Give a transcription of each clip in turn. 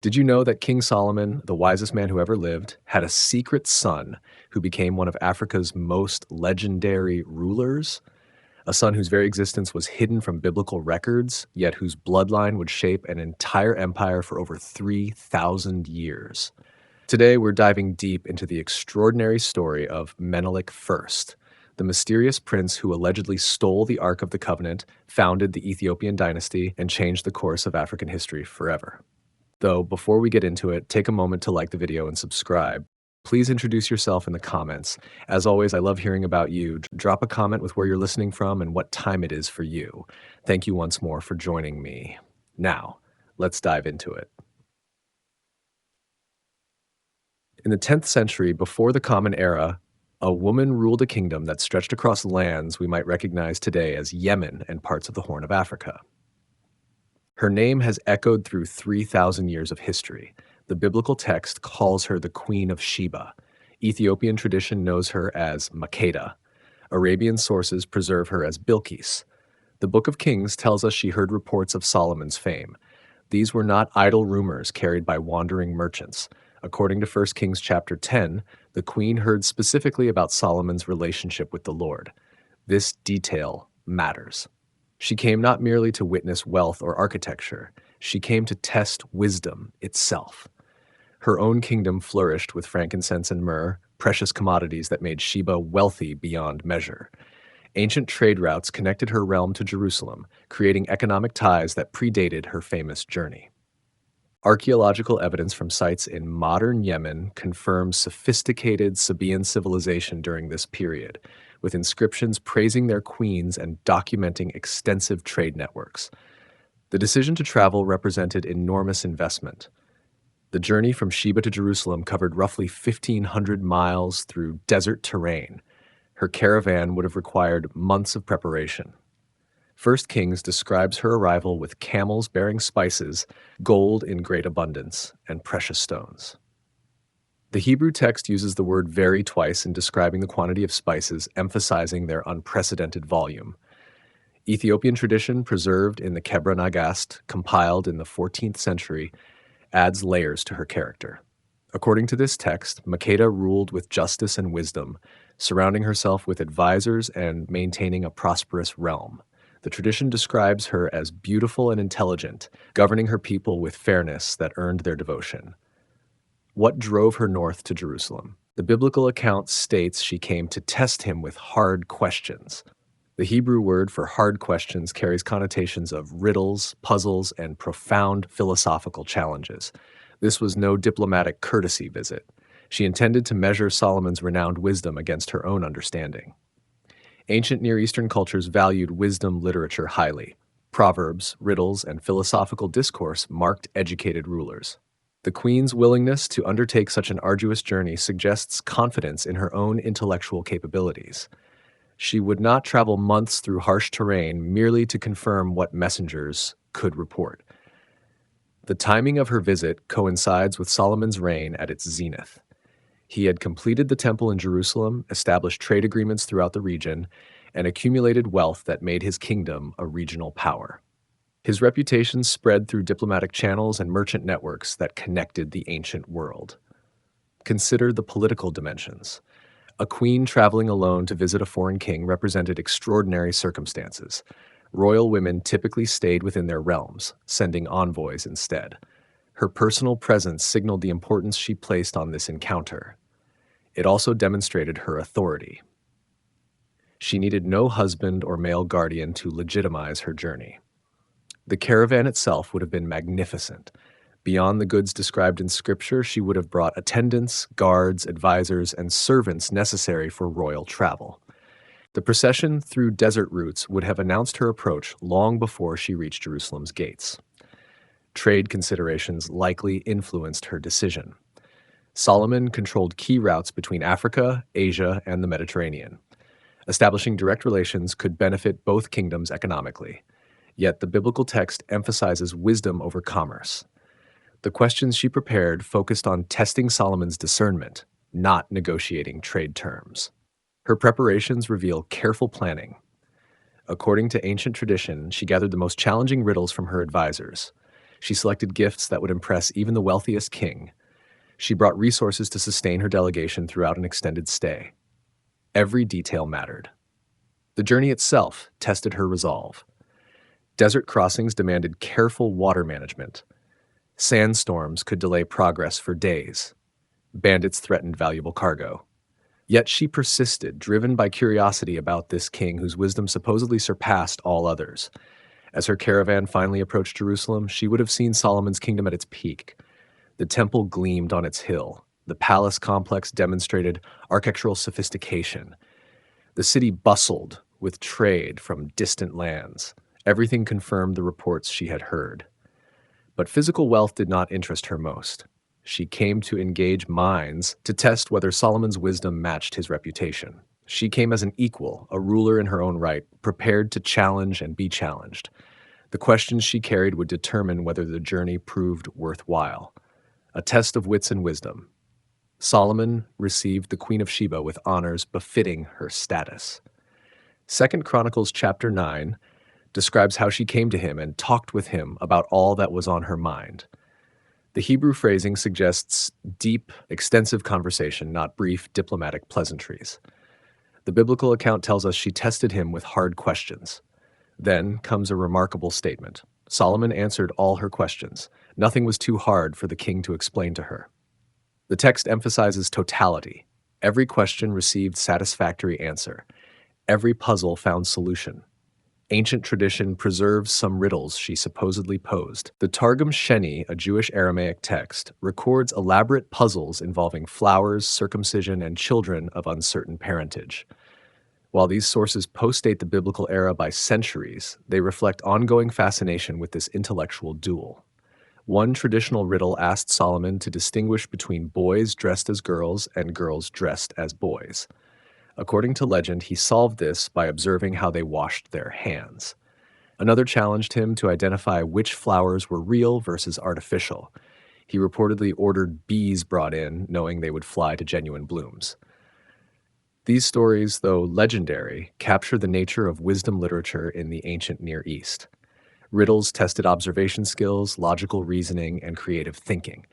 Did you know that King Solomon, the wisest man who ever lived, had a secret son who became one of Africa's most legendary rulers? A son whose very existence was hidden from biblical records, yet whose bloodline would shape an entire empire for over 3,000 years. Today, we're diving deep into the extraordinary story of Menelik I, the mysterious prince who allegedly stole the Ark of the Covenant, founded the Ethiopian dynasty, and changed the course of African history forever. Though, before we get into it, take a moment to like the video and subscribe. Please introduce yourself in the comments. As always, I love hearing about you. Drop a comment with where you're listening from and what time it is for you. Thank you once more for joining me. Now, let's dive into it. In the 10th century, before the Common Era, a woman ruled a kingdom that stretched across lands we might recognize today as Yemen and parts of the Horn of Africa. Her name has echoed through 3,000 years of history. The biblical text calls her the Queen of Sheba. Ethiopian tradition knows her as Makeda. Arabian sources preserve her as Bilqis. The Book of Kings tells us she heard reports of Solomon's fame. These were not idle rumors carried by wandering merchants. According to 1 Kings chapter 10, the queen heard specifically about Solomon's relationship with the Lord. This detail matters. She came not merely to witness wealth or architecture, she came to test wisdom itself. Her own kingdom flourished with frankincense and myrrh, precious commodities that made Sheba wealthy beyond measure. Ancient trade routes connected her realm to Jerusalem, creating economic ties that predated her famous journey. Archaeological evidence from sites in modern Yemen confirms sophisticated Sabaean civilization during this period, with inscriptions praising their queens and documenting extensive trade networks. The decision to travel represented enormous investment. The journey from Sheba to Jerusalem covered roughly 1,500 miles through desert terrain. Her caravan would have required months of preparation. 1 Kings describes her arrival with camels bearing spices, gold in great abundance, and precious stones. The Hebrew text uses the word very twice in describing the quantity of spices, emphasizing their unprecedented volume. Ethiopian tradition, preserved in the Kebra Nagast, compiled in the 14th century, adds layers to her character. According to this text, Makeda ruled with justice and wisdom, surrounding herself with advisors and maintaining a prosperous realm. The tradition describes her as beautiful and intelligent, governing her people with fairness that earned their devotion. What drove her north to Jerusalem? The biblical account states she came to test him with hard questions. The Hebrew word for hard questions carries connotations of riddles, puzzles, and profound philosophical challenges. This was no diplomatic courtesy visit. She intended to measure Solomon's renowned wisdom against her own understanding. Ancient Near Eastern cultures valued wisdom literature highly. Proverbs, riddles, and philosophical discourse marked educated rulers. The queen's willingness to undertake such an arduous journey suggests confidence in her own intellectual capabilities. She would not travel months through harsh terrain merely to confirm what messengers could report. The timing of her visit coincides with Solomon's reign at its zenith. He had completed the temple in Jerusalem, established trade agreements throughout the region, and accumulated wealth that made his kingdom a regional power. His reputation spread through diplomatic channels and merchant networks that connected the ancient world. Consider the political dimensions. A queen traveling alone to visit a foreign king represented extraordinary circumstances. Royal women typically stayed within their realms, sending envoys instead. Her personal presence signaled the importance she placed on this encounter. It also demonstrated her authority. She needed no husband or male guardian to legitimize her journey. The caravan itself would have been magnificent. Beyond the goods described in Scripture, she would have brought attendants, guards, advisors, and servants necessary for royal travel. The procession through desert routes would have announced her approach long before she reached Jerusalem's gates. Trade considerations likely influenced her decision. Solomon controlled key routes between Africa, Asia, and the Mediterranean. Establishing direct relations could benefit both kingdoms economically. Yet the biblical text emphasizes wisdom over commerce. The questions she prepared focused on testing Solomon's discernment, not negotiating trade terms. Her preparations reveal careful planning. According to ancient tradition, she gathered the most challenging riddles from her advisors. She selected gifts that would impress even the wealthiest king. She brought resources to sustain her delegation throughout an extended stay. Every detail mattered. The journey itself tested her resolve. Desert crossings demanded careful water management. Sandstorms could delay progress for days. Bandits threatened valuable cargo. Yet she persisted, driven by curiosity about this king whose wisdom supposedly surpassed all others. As her caravan finally approached Jerusalem, she would have seen Solomon's kingdom at its peak. The temple gleamed on its hill. The palace complex demonstrated architectural sophistication. The city bustled with trade from distant lands. Everything confirmed the reports she had heard. But physical wealth did not interest her most. She came to engage minds to test whether Solomon's wisdom matched his reputation. She came as an equal, a ruler in her own right, prepared to challenge and be challenged. The questions she carried would determine whether the journey proved worthwhile. A test of wits and wisdom. Solomon received the Queen of Sheba with honors befitting her status. 2 Chronicles chapter 9 describes how she came to him and talked with him about all that was on her mind. The Hebrew phrasing suggests deep, extensive conversation, not brief, diplomatic pleasantries. The biblical account tells us she tested him with hard questions. Then comes a remarkable statement. Solomon answered all her questions. Nothing was too hard for the king to explain to her. The text emphasizes totality. Every question received satisfactory answer. Every puzzle found solution. Ancient tradition preserves some riddles she supposedly posed. The Targum Sheni, a Jewish Aramaic text, records elaborate puzzles involving flowers, circumcision, and children of uncertain parentage. While these sources postdate the biblical era by centuries, they reflect ongoing fascination with this intellectual duel. One traditional riddle asked Solomon to distinguish between boys dressed as girls and girls dressed as boys. According to legend, he solved this by observing how they washed their hands. Another challenged him to identify which flowers were real versus artificial. He reportedly ordered bees brought in, knowing they would fly to genuine blooms. These stories, though legendary, capture the nature of wisdom literature in the ancient Near East. Riddles tested observation skills, logical reasoning, and creative thinking.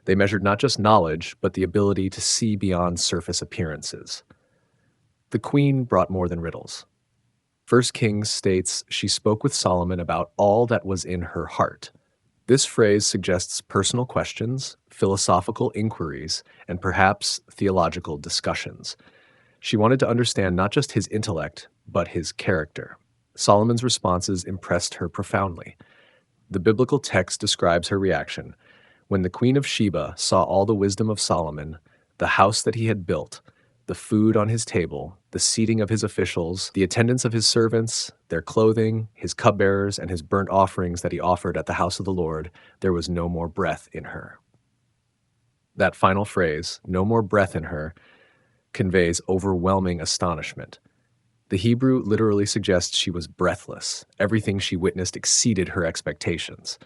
They measured not just knowledge, but the ability to see beyond surface appearances. The queen brought more than riddles. 1 Kings states she spoke with Solomon about all that was in her heart. This phrase suggests personal questions, philosophical inquiries, and perhaps theological discussions. She wanted to understand not just his intellect, but his character. Solomon's responses impressed her profoundly. The biblical text describes her reaction. When the Queen of Sheba saw all the wisdom of Solomon, the house that he had built, the food on his table, the seating of his officials, the attendance of his servants, their clothing, his cupbearers, and his burnt offerings that he offered at the house of the Lord, there was no more breath in her. That final phrase, no more breath in her, conveys overwhelming astonishment. The Hebrew literally suggests she was breathless. Everything she witnessed exceeded her expectations.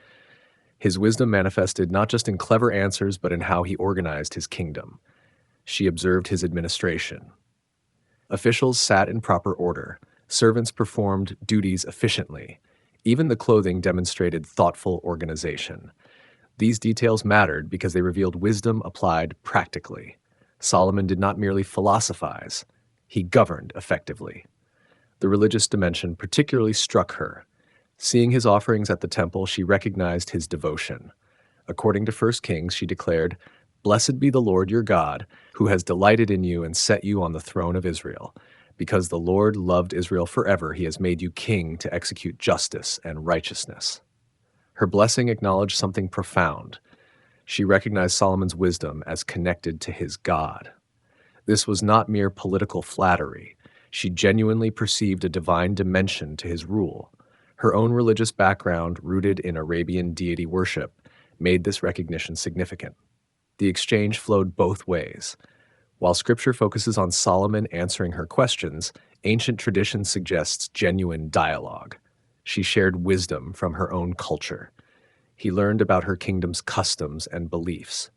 His wisdom manifested not just in clever answers, but in how he organized his kingdom. She observed his administration. Officials sat in proper order. Servants performed duties efficiently. Even the clothing demonstrated thoughtful organization. These details mattered because they revealed wisdom applied practically. Solomon did not merely philosophize. He governed effectively. The religious dimension particularly struck her. Seeing his offerings at the temple, she recognized his devotion. According to 1 Kings, she declared, "Blessed be the Lord your God, who has delighted in you and set you on the throne of Israel. Because the Lord loved Israel forever, he has made you king to execute justice and righteousness." Her blessing acknowledged something profound. She recognized Solomon's wisdom as connected to his God. This was not mere political flattery. She genuinely perceived a divine dimension to his rule. Her own religious background, rooted in Arabian deity worship, made this recognition significant. The exchange flowed both ways. While scripture focuses on Solomon answering her questions, ancient tradition suggests genuine dialogue. She shared wisdom from her own culture. He learned about her kingdom's customs and beliefs.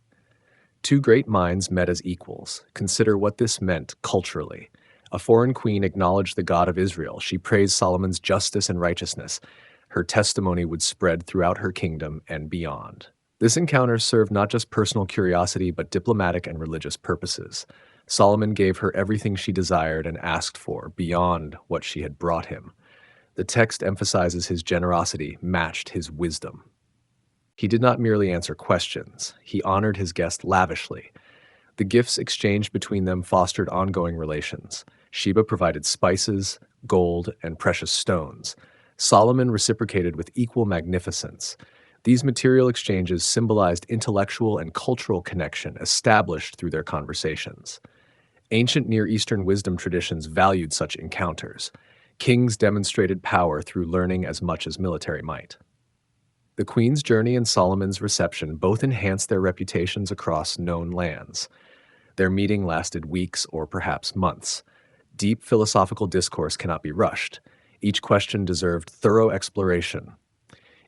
Two great minds met as equals. Consider what this meant culturally. A foreign queen acknowledged the God of Israel. She praised Solomon's justice and righteousness. Her testimony would spread throughout her kingdom and beyond. This encounter served not just personal curiosity, but diplomatic and religious purposes. Solomon gave her everything she desired and asked for, beyond what she had brought him. The text emphasizes his generosity matched his wisdom. He did not merely answer questions, he honored his guest lavishly. The gifts exchanged between them fostered ongoing relations. Sheba provided spices, gold, and precious stones. Solomon reciprocated with equal magnificence. These material exchanges symbolized intellectual and cultural connection established through their conversations. Ancient Near Eastern wisdom traditions valued such encounters. Kings demonstrated power through learning as much as military might. The queen's journey and Solomon's reception both enhanced their reputations across known lands. Their meeting lasted weeks or perhaps months. Deep philosophical discourse cannot be rushed. Each question deserved thorough exploration.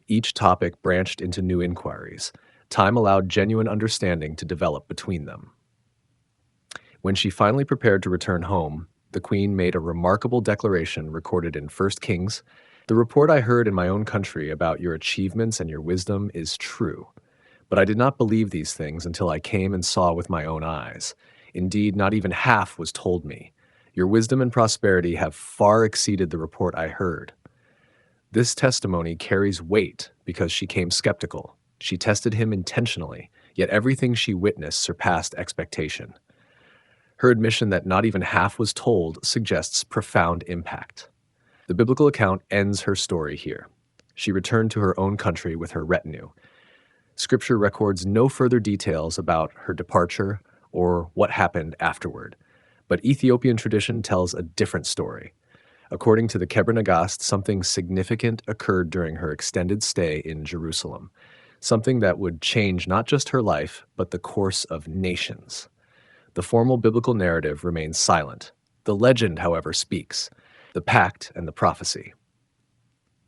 Each topic branched into new inquiries. Time allowed genuine understanding to develop between them. When she finally prepared to return home, the queen made a remarkable declaration recorded in 1 Kings. "The report I heard in my own country about your achievements and your wisdom is true. But I did not believe these things until I came and saw with my own eyes. Indeed, not even half was told me. Your wisdom and prosperity have far exceeded the report I heard." This testimony carries weight because she came skeptical. She tested him intentionally, yet everything she witnessed surpassed expectation. Her admission that not even half was told suggests profound impact. The biblical account ends her story here. She returned to her own country with her retinue. Scripture records no further details about her departure or what happened afterward, but Ethiopian tradition tells a different story. According to the Kebra Nagast, something significant occurred during her extended stay in Jerusalem, something that would change not just her life, but the course of nations. The formal biblical narrative remains silent. The legend, however, speaks, the pact and the prophecy.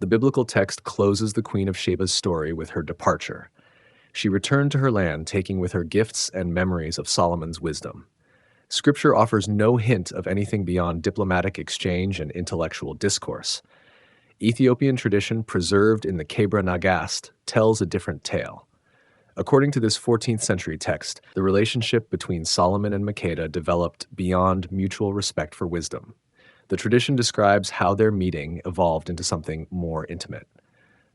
The biblical text closes the Queen of Sheba's story with her departure. She returned to her land, taking with her gifts and memories of Solomon's wisdom. Scripture offers no hint of anything beyond diplomatic exchange and intellectual discourse. Ethiopian tradition, preserved in the Kebra Nagast, tells a different tale. According to this 14th century text, the relationship between Solomon and Makeda developed beyond mutual respect for wisdom. The tradition describes how their meeting evolved into something more intimate.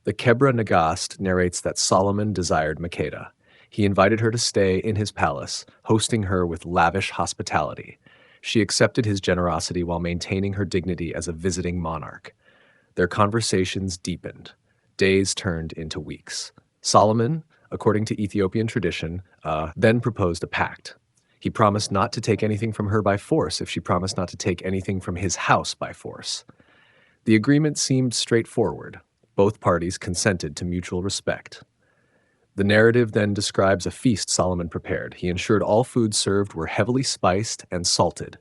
The Kebra Nagast narrates that Solomon desired Makeda. He invited her to stay in his palace, hosting her with lavish hospitality. She accepted his generosity while maintaining her dignity as a visiting monarch. Their conversations deepened. Days turned into weeks. Solomon, according to Ethiopian tradition, then proposed a pact. He promised not to take anything from her by force if she promised not to take anything from his house by force. The agreement seemed straightforward. Both parties consented to mutual respect. The narrative then describes a feast Solomon prepared. He ensured all foods served were heavily spiced and salted.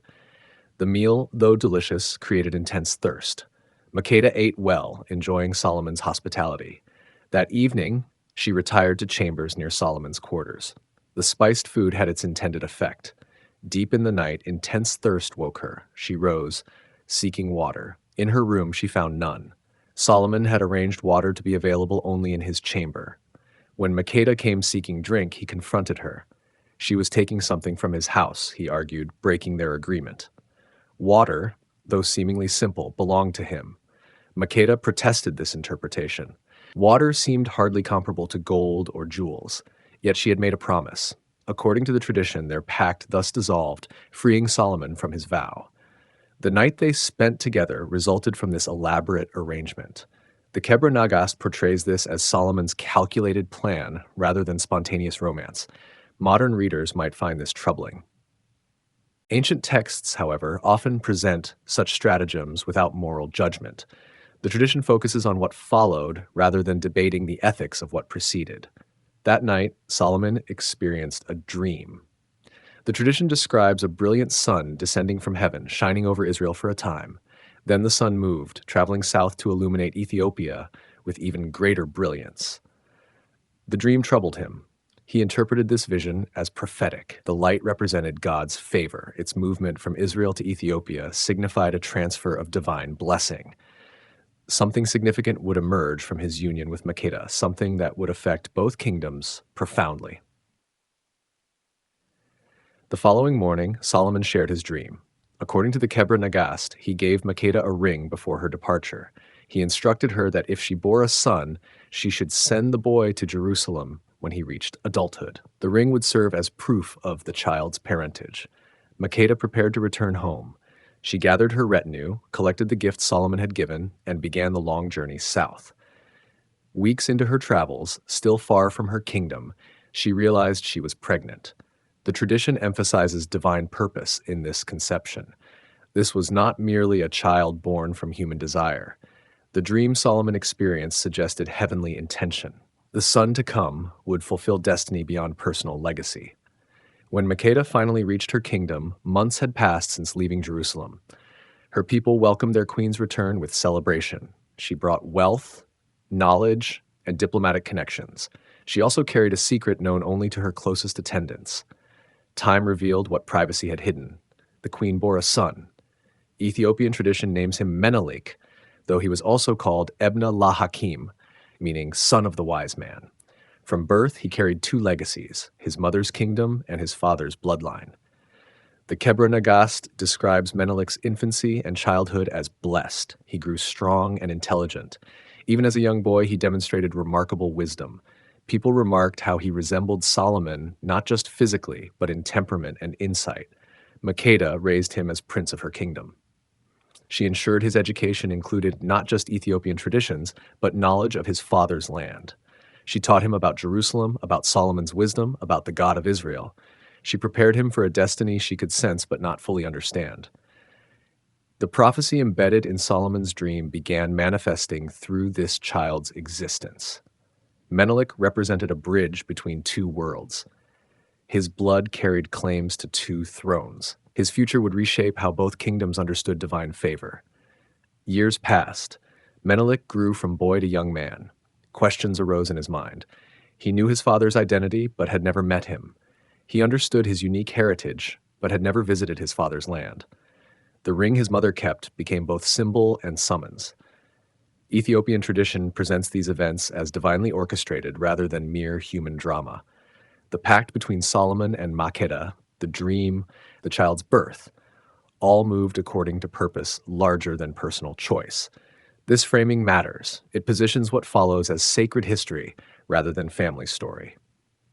The meal, though delicious, created intense thirst. Makeda ate well, enjoying Solomon's hospitality. That evening, she retired to chambers near Solomon's quarters. The spiced food had its intended effect. Deep in the night, intense thirst woke her. She rose, seeking water. In her room, she found none. Solomon had arranged water to be available only in his chamber. When Makeda came seeking drink, he confronted her. She was taking something from his house, he argued, breaking their agreement. Water, though seemingly simple, belonged to him. Makeda protested this interpretation. Water seemed hardly comparable to gold or jewels, yet she had made a promise. According to the tradition, their pact thus dissolved, freeing Solomon from his vow. The night they spent together resulted from this elaborate arrangement. The Kebra Nagast portrays this as Solomon's calculated plan rather than spontaneous romance. Modern readers might find this troubling. Ancient texts, however, often present such stratagems without moral judgment. The tradition focuses on what followed rather than debating the ethics of what preceded. That night, Solomon experienced a dream. The tradition describes a brilliant sun descending from heaven, shining over Israel for a time. Then the sun moved, traveling south to illuminate Ethiopia with even greater brilliance. The dream troubled him. He interpreted this vision as prophetic. The light represented God's favor. Its movement from Israel to Ethiopia signified a transfer of divine blessing. Something significant would emerge from his union with Makeda, something that would affect both kingdoms profoundly. The following morning, Solomon shared his dream. According to the Kebra Nagast, he gave Makeda a ring before her departure. He instructed her that if she bore a son, she should send the boy to Jerusalem when he reached adulthood. The ring would serve as proof of the child's parentage. Makeda prepared to return home. She gathered her retinue, collected the gifts Solomon had given, and began the long journey south. Weeks into her travels, still far from her kingdom, she realized she was pregnant. The tradition emphasizes divine purpose in this conception. This was not merely a child born from human desire. The dream Solomon experienced suggested heavenly intention. The son to come would fulfill destiny beyond personal legacy. When Makeda finally reached her kingdom, months had passed since leaving Jerusalem. Her people welcomed their queen's return with celebration. She brought wealth, knowledge, and diplomatic connections. She also carried a secret known only to her closest attendants. Time revealed what privacy had hidden. The queen bore a son. Ethiopian tradition names him Menelik, though he was also called Ebna la Hakim, meaning son of the wise man. From birth, he carried two legacies, his mother's kingdom and his father's bloodline. The Kebra Nagast describes Menelik's infancy and childhood as blessed. He grew strong and intelligent. Even as a young boy, he demonstrated remarkable wisdom. People remarked how he resembled Solomon not just physically, but in temperament and insight. Makeda raised him as prince of her kingdom. She ensured his education included not just Ethiopian traditions, but knowledge of his father's land. She taught him about Jerusalem, about Solomon's wisdom, about the God of Israel. She prepared him for a destiny she could sense but not fully understand. The prophecy embedded in Solomon's dream began manifesting through this child's existence. Menelik represented a bridge between two worlds. His blood carried claims to two thrones. His future would reshape how both kingdoms understood divine favor. Years passed. Menelik grew from boy to young man. Questions arose in his mind. He knew his father's identity, but had never met him. He understood his unique heritage, but had never visited his father's land. The ring his mother kept became both symbol and summons. Ethiopian tradition presents these events as divinely orchestrated rather than mere human drama. The pact between Solomon and Makeda, the dream, the child's birth, all moved according to purpose larger than personal choice. This framing matters. It positions what follows as sacred history rather than family story.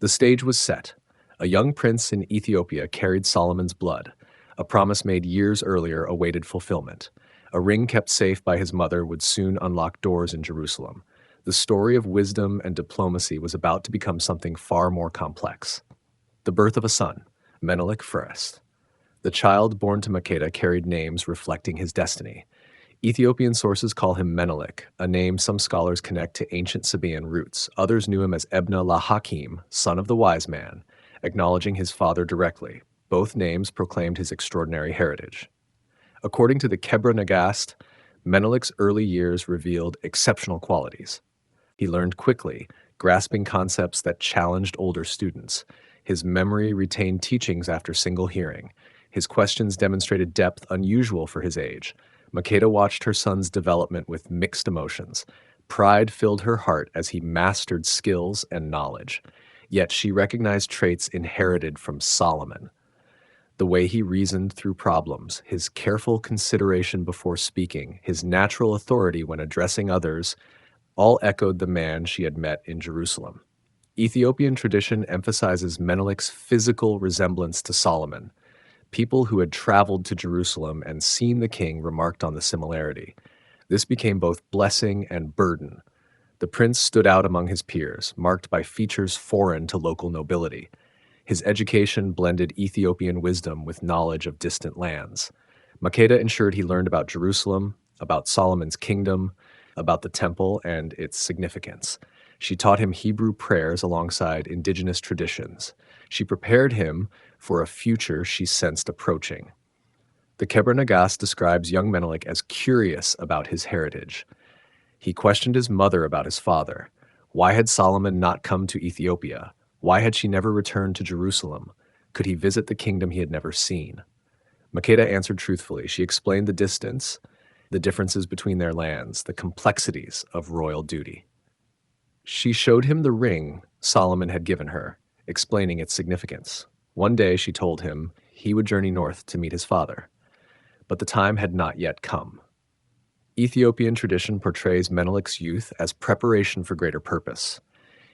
The stage was set. A young prince in Ethiopia carried Solomon's blood. A promise made years earlier awaited fulfillment. A ring kept safe by his mother would soon unlock doors in Jerusalem. The story of wisdom and diplomacy was about to become something far more complex. The birth of a son, Menelik first. The child born to Makeda carried names reflecting his destiny. Ethiopian sources call him Menelik, a name some scholars connect to ancient Sabaean roots. Others knew him as Ebna la Hakim, son of the wise man, acknowledging his father directly. Both names proclaimed his extraordinary heritage. According to the Kebra Nagast, Menelik's early years revealed exceptional qualities. He learned quickly, grasping concepts that challenged older students. His memory retained teachings after single hearing. His questions demonstrated depth unusual for his age. Makeda watched her son's development with mixed emotions. Pride filled her heart as he mastered skills and knowledge. Yet she recognized traits inherited from Solomon. The way he reasoned through problems, his careful consideration before speaking, his natural authority when addressing others, all echoed the man she had met in Jerusalem. Ethiopian tradition emphasizes Menelik's physical resemblance to Solomon. People who had traveled to Jerusalem and seen the king remarked on the similarity. This became both blessing and burden. The prince stood out among his peers, marked by features foreign to local nobility. His education blended Ethiopian wisdom with knowledge of distant lands. Makeda ensured he learned about Jerusalem, about Solomon's kingdom, about the temple and its significance. She taught him Hebrew prayers alongside indigenous traditions. She prepared him for a future she sensed approaching. The Kebra Nagast describes young Menelik as curious about his heritage. He questioned his mother about his father. Why had Solomon not come to Ethiopia? Why had she never returned to Jerusalem? Could he visit the kingdom he had never seen? Makeda answered truthfully. She explained the distance. the differences between their lands, the complexities of royal duty. She showed him the ring Solomon had given her, explaining its significance. One day, she told him, he would journey north to meet his father, but the time had not yet come. Ethiopian tradition portrays Menelik's youth as preparation for greater purpose.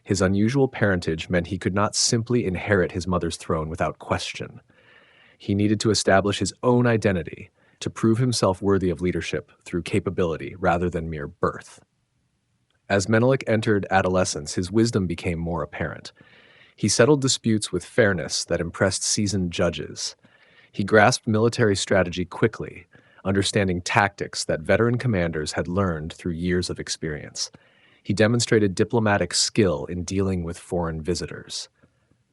His unusual parentage meant he could not simply inherit his mother's throne without question. He needed to establish his own identity, to prove himself worthy of leadership through capability rather than mere birth. As Menelik entered adolescence, his wisdom became more apparent. He settled disputes with fairness that impressed seasoned judges. He grasped military strategy quickly, understanding tactics that veteran commanders had learned through years of experience. He demonstrated diplomatic skill in dealing with foreign visitors.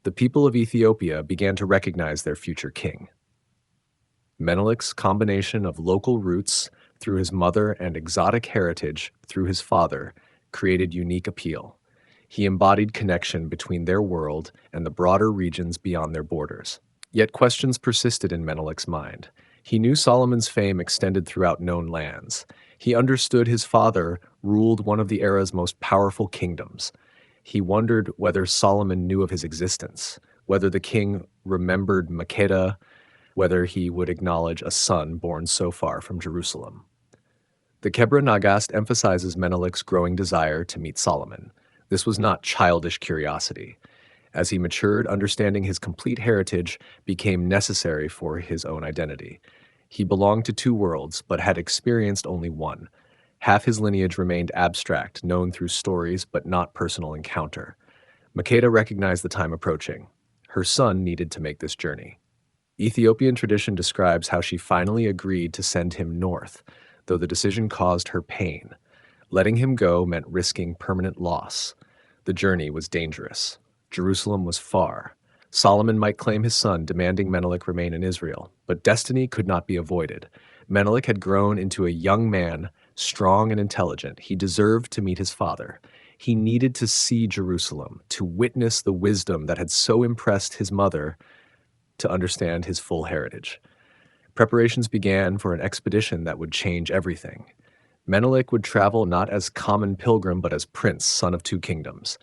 The people of Ethiopia began to recognize their future king. Menelik's combination of local roots through his mother and exotic heritage through his father created unique appeal. He embodied connection between their world and the broader regions beyond their borders. Yet questions persisted in Menelik's mind. He knew Solomon's fame extended throughout known lands. He understood his father ruled one of the era's most powerful kingdoms. He wondered whether Solomon knew of his existence, whether the king remembered Makeda, whether he would acknowledge a son born so far from Jerusalem. The Kebra Nagast emphasizes Menelik's growing desire to meet Solomon. This was not childish curiosity. As he matured, understanding his complete heritage became necessary for his own identity. He belonged to two worlds, but had experienced only one. Half his lineage remained abstract, known through stories, but not personal encounter. Makeda recognized the time approaching. Her son needed to make this journey. Ethiopian tradition describes how she finally agreed to send him north, though the decision caused her pain. Letting him go meant risking permanent loss. The journey was dangerous. Jerusalem was far. Solomon might claim his son, demanding Menelik remain in Israel, but destiny could not be avoided. Menelik had grown into a young man, strong and intelligent. He deserved to meet his father. He needed to see Jerusalem, to witness the wisdom that had so impressed his mother, to understand his full heritage. Preparations began for an expedition that would change everything. Menelik would travel not as common pilgrim, but as prince, son of two kingdoms.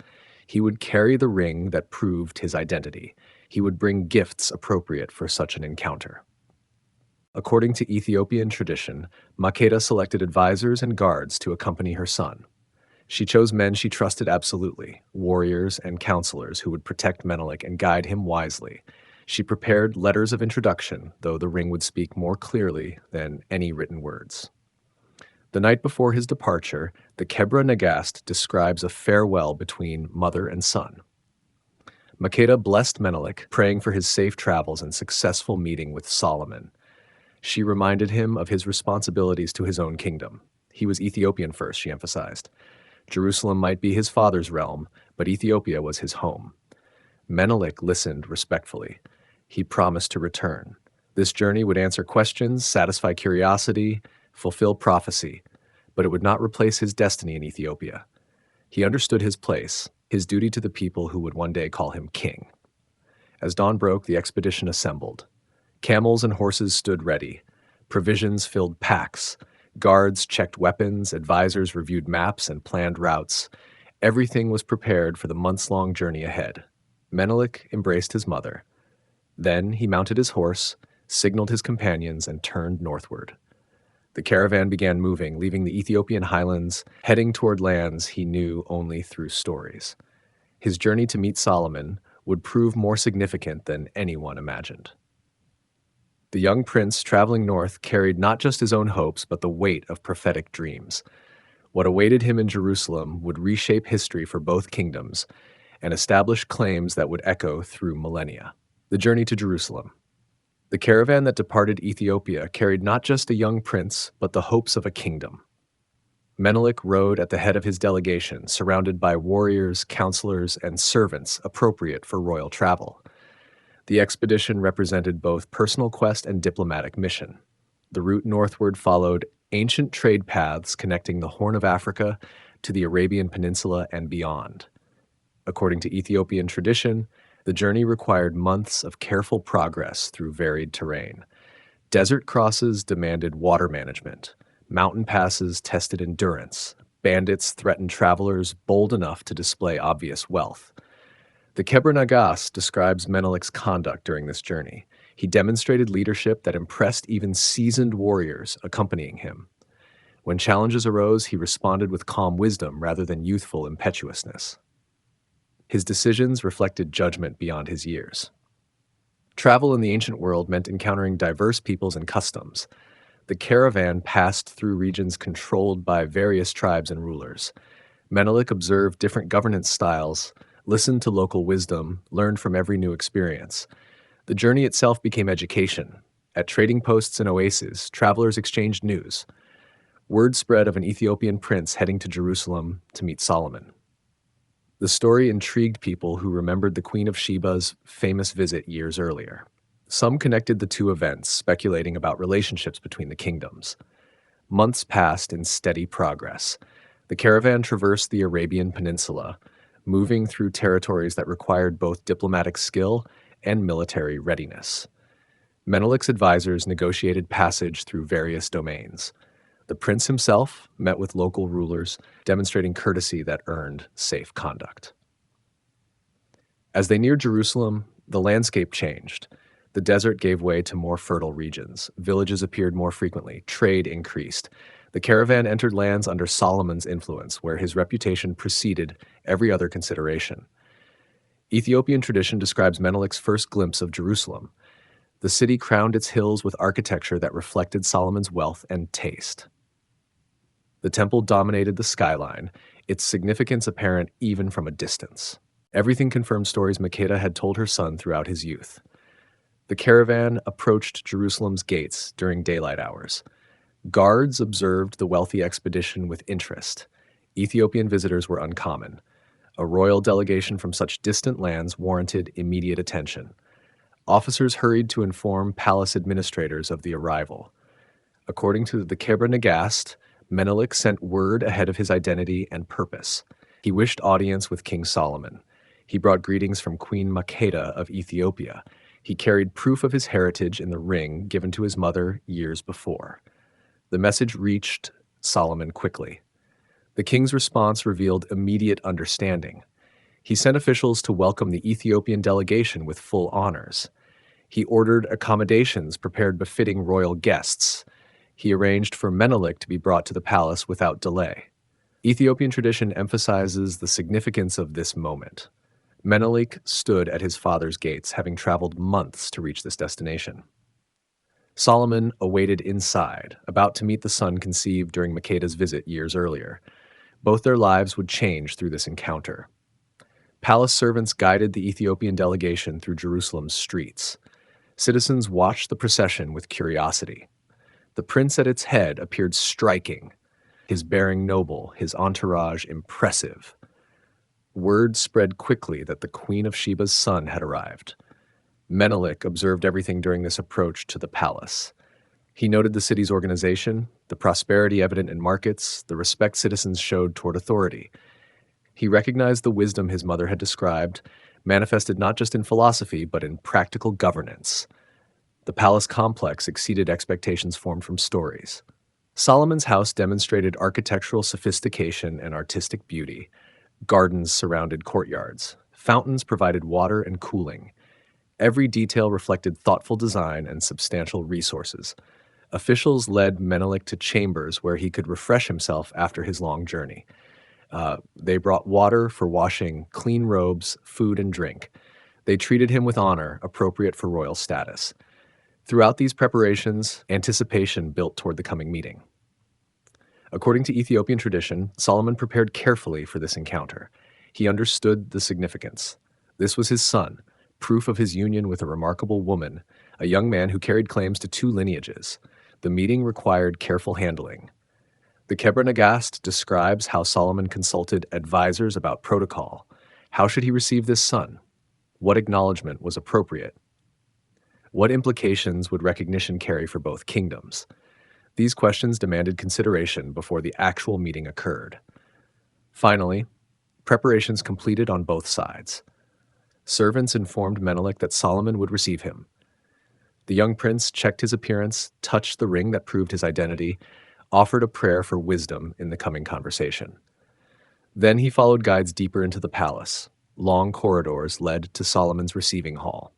He would carry the ring that proved his identity. He would bring gifts appropriate for such an encounter. According to Ethiopian tradition, Makeda selected advisors and guards to accompany her son. She chose men she trusted absolutely, warriors and counselors who would protect Menelik and guide him wisely. She prepared letters of introduction, though the ring would speak more clearly than any written words. The night before his departure, the Kebra Nagast describes a farewell between mother and son. Makeda blessed Menelik, praying for his safe travels and successful meeting with Solomon. She reminded him of his responsibilities to his own kingdom. He was Ethiopian first, she emphasized. Jerusalem might be his father's realm, but Ethiopia was his home. Menelik listened respectfully. He promised to return. This journey would answer questions, satisfy curiosity, fulfill prophecy, but it would not replace his destiny in Ethiopia. He understood his place, his duty to the people who would one day call him king. As dawn broke, the expedition assembled. Camels and horses stood ready. Provisions filled packs. Guards checked weapons, advisors reviewed maps and planned routes. Everything was prepared for the months-long journey ahead. Menelik embraced his mother. Then he mounted his horse, signaled his companions, and turned northward. The caravan began moving, leaving the Ethiopian highlands, heading toward lands he knew only through stories. His journey to meet Solomon would prove more significant than anyone imagined. The young prince traveling north carried not just his own hopes, but the weight of prophetic dreams. What awaited him in Jerusalem would reshape history for both kingdoms and establish claims that would echo through millennia. The journey to Jerusalem. The caravan that departed Ethiopia carried not just a young prince, but the hopes of a kingdom. Menelik rode at the head of his delegation, surrounded by warriors, counselors, and servants appropriate for royal travel. The expedition represented both personal quest and diplomatic mission. The route northward followed ancient trade paths connecting the Horn of Africa to the Arabian Peninsula and beyond. According to Ethiopian tradition, the journey required months of careful progress through varied terrain. Desert crosses demanded water management. Mountain passes tested endurance. Bandits threatened travelers bold enough to display obvious wealth. The Kebra Nagas describes Menelik's conduct during this journey. He demonstrated leadership that impressed even seasoned warriors accompanying him. When challenges arose, he responded with calm wisdom rather than youthful impetuousness. His decisions reflected judgment beyond his years. Travel in the ancient world meant encountering diverse peoples and customs. The caravan passed through regions controlled by various tribes and rulers. Menelik observed different governance styles, listened to local wisdom, learned from every new experience. The journey itself became education. At trading posts and oases, travelers exchanged news. Word spread of an Ethiopian prince heading to Jerusalem to meet Solomon. The story intrigued people who remembered the Queen of Sheba's famous visit years earlier. Some connected the two events, speculating about relationships between the kingdoms. Months passed in steady progress. The caravan traversed the Arabian Peninsula, moving through territories that required both diplomatic skill and military readiness. Menelik's advisors negotiated passage through various domains. The prince himself met with local rulers, demonstrating courtesy that earned safe conduct. As they neared Jerusalem, the landscape changed. The desert gave way to more fertile regions. Villages appeared more frequently. Trade increased. The caravan entered lands under Solomon's influence, where his reputation preceded every other consideration. Ethiopian tradition describes Menelik's first glimpse of Jerusalem. The city crowned its hills with architecture that reflected Solomon's wealth and taste. The temple dominated the skyline, its significance apparent even from a distance. Everything confirmed stories Makeda had told her son throughout his youth. The caravan approached Jerusalem's gates during daylight hours. Guards observed the wealthy expedition with interest. Ethiopian visitors were uncommon. A royal delegation from such distant lands warranted immediate attention. Officers hurried to inform palace administrators of the arrival. According to the Kebra Nagast, Menelik sent word ahead of his identity and purpose. He wished audience with King Solomon. He brought greetings from Queen Makeda of Ethiopia. He carried proof of his heritage in the ring given to his mother years before. The message reached Solomon quickly. The king's response revealed immediate understanding. He sent officials to welcome the Ethiopian delegation with full honors. He ordered accommodations prepared befitting royal guests. He arranged for Menelik to be brought to the palace without delay. Ethiopian tradition emphasizes the significance of this moment. Menelik stood at his father's gates, having traveled months to reach this destination. Solomon awaited inside, about to meet the son conceived during Makeda's visit years earlier. Both their lives would change through this encounter. Palace servants guided the Ethiopian delegation through Jerusalem's streets. Citizens watched the procession with curiosity. The prince at its head appeared striking, his bearing noble, his entourage impressive. Word spread quickly that the Queen of Sheba's son had arrived. Menelik observed everything during this approach to the palace. He noted the city's organization, the prosperity evident in markets, the respect citizens showed toward authority. He recognized the wisdom his mother had described, manifested not just in philosophy, but in practical governance. The palace complex exceeded expectations formed from stories. Solomon's house demonstrated architectural sophistication and artistic beauty. Gardens surrounded courtyards. Fountains provided water and cooling. Every detail reflected thoughtful design and substantial resources. Officials led Menelik to chambers where he could refresh himself after his long journey. They brought water for washing, clean robes, food, and drink. They treated him with honor, appropriate for royal status. Throughout these preparations, anticipation built toward the coming meeting. According to Ethiopian tradition, Solomon prepared carefully for this encounter. He understood the significance. This was his son, proof of his union with a remarkable woman, a young man who carried claims to two lineages. The meeting required careful handling. The Kebra Nagast describes how Solomon consulted advisors about protocol. How should he receive this son? What acknowledgement was appropriate? What implications would recognition carry for both kingdoms? These questions demanded consideration before the actual meeting occurred. Finally, preparations completed on both sides. Servants informed Menelik that Solomon would receive him. The young prince checked his appearance, touched the ring that proved his identity. offered a prayer for wisdom in the coming conversation. Then he followed guides deeper into the palace. Long corridors led to Solomon's receiving hall.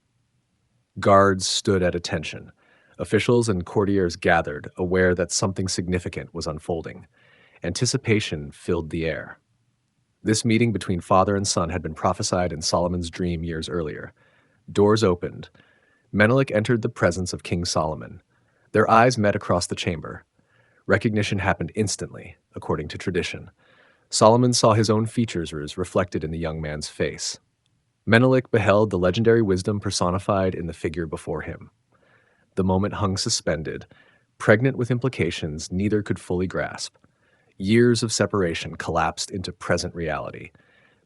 Guards stood at attention. Officials and courtiers gathered, aware that something significant was unfolding. Anticipation filled the air. This meeting between father and son had been prophesied in Solomon's dream years earlier. Doors opened. Menelik entered the presence of King Solomon. Their eyes met across the chamber. Recognition happened instantly, according to tradition. Solomon saw his own features reflected in the young man's face. Menelik beheld the legendary wisdom personified in the figure before him. The moment hung suspended, pregnant with implications neither could fully grasp. Years of separation collapsed into present reality.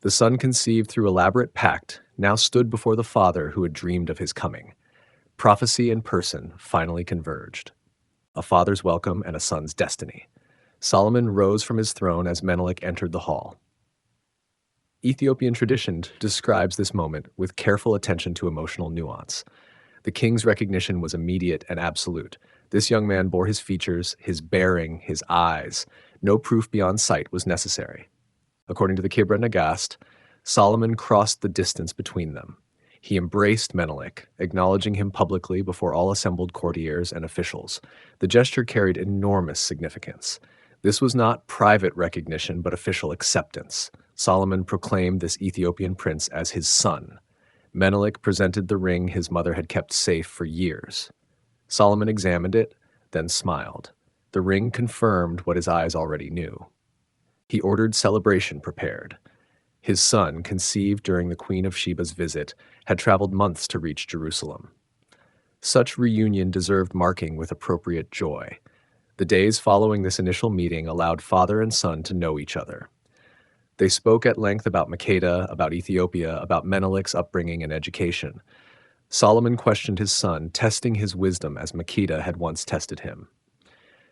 The son conceived through elaborate pact now stood before the father who had dreamed of his coming. Prophecy and person finally converged. A father's welcome and a son's destiny. Solomon rose from his throne as Menelik entered the hall. Ethiopian tradition describes this moment with careful attention to emotional nuance. The king's recognition was immediate and absolute. This young man bore his features, his bearing, his eyes. No proof beyond sight was necessary. According to the Kibra Nagast, Solomon crossed the distance between them. He embraced Menelik, acknowledging him publicly before all assembled courtiers and officials. The gesture carried enormous significance. This was not private recognition, but official acceptance. Solomon proclaimed this Ethiopian prince as his son. Menelik presented the ring his mother had kept safe for years. Solomon examined it, then smiled. The ring confirmed what his eyes already knew. He ordered celebration prepared. His son, conceived during the Queen of Sheba's visit, had traveled months to reach Jerusalem. Such reunion deserved marking with appropriate joy. The days following this initial meeting allowed father and son to know each other. They spoke at length about Makeda, about Ethiopia, about Menelik's upbringing and education. Solomon questioned his son, testing his wisdom as Makeda had once tested him.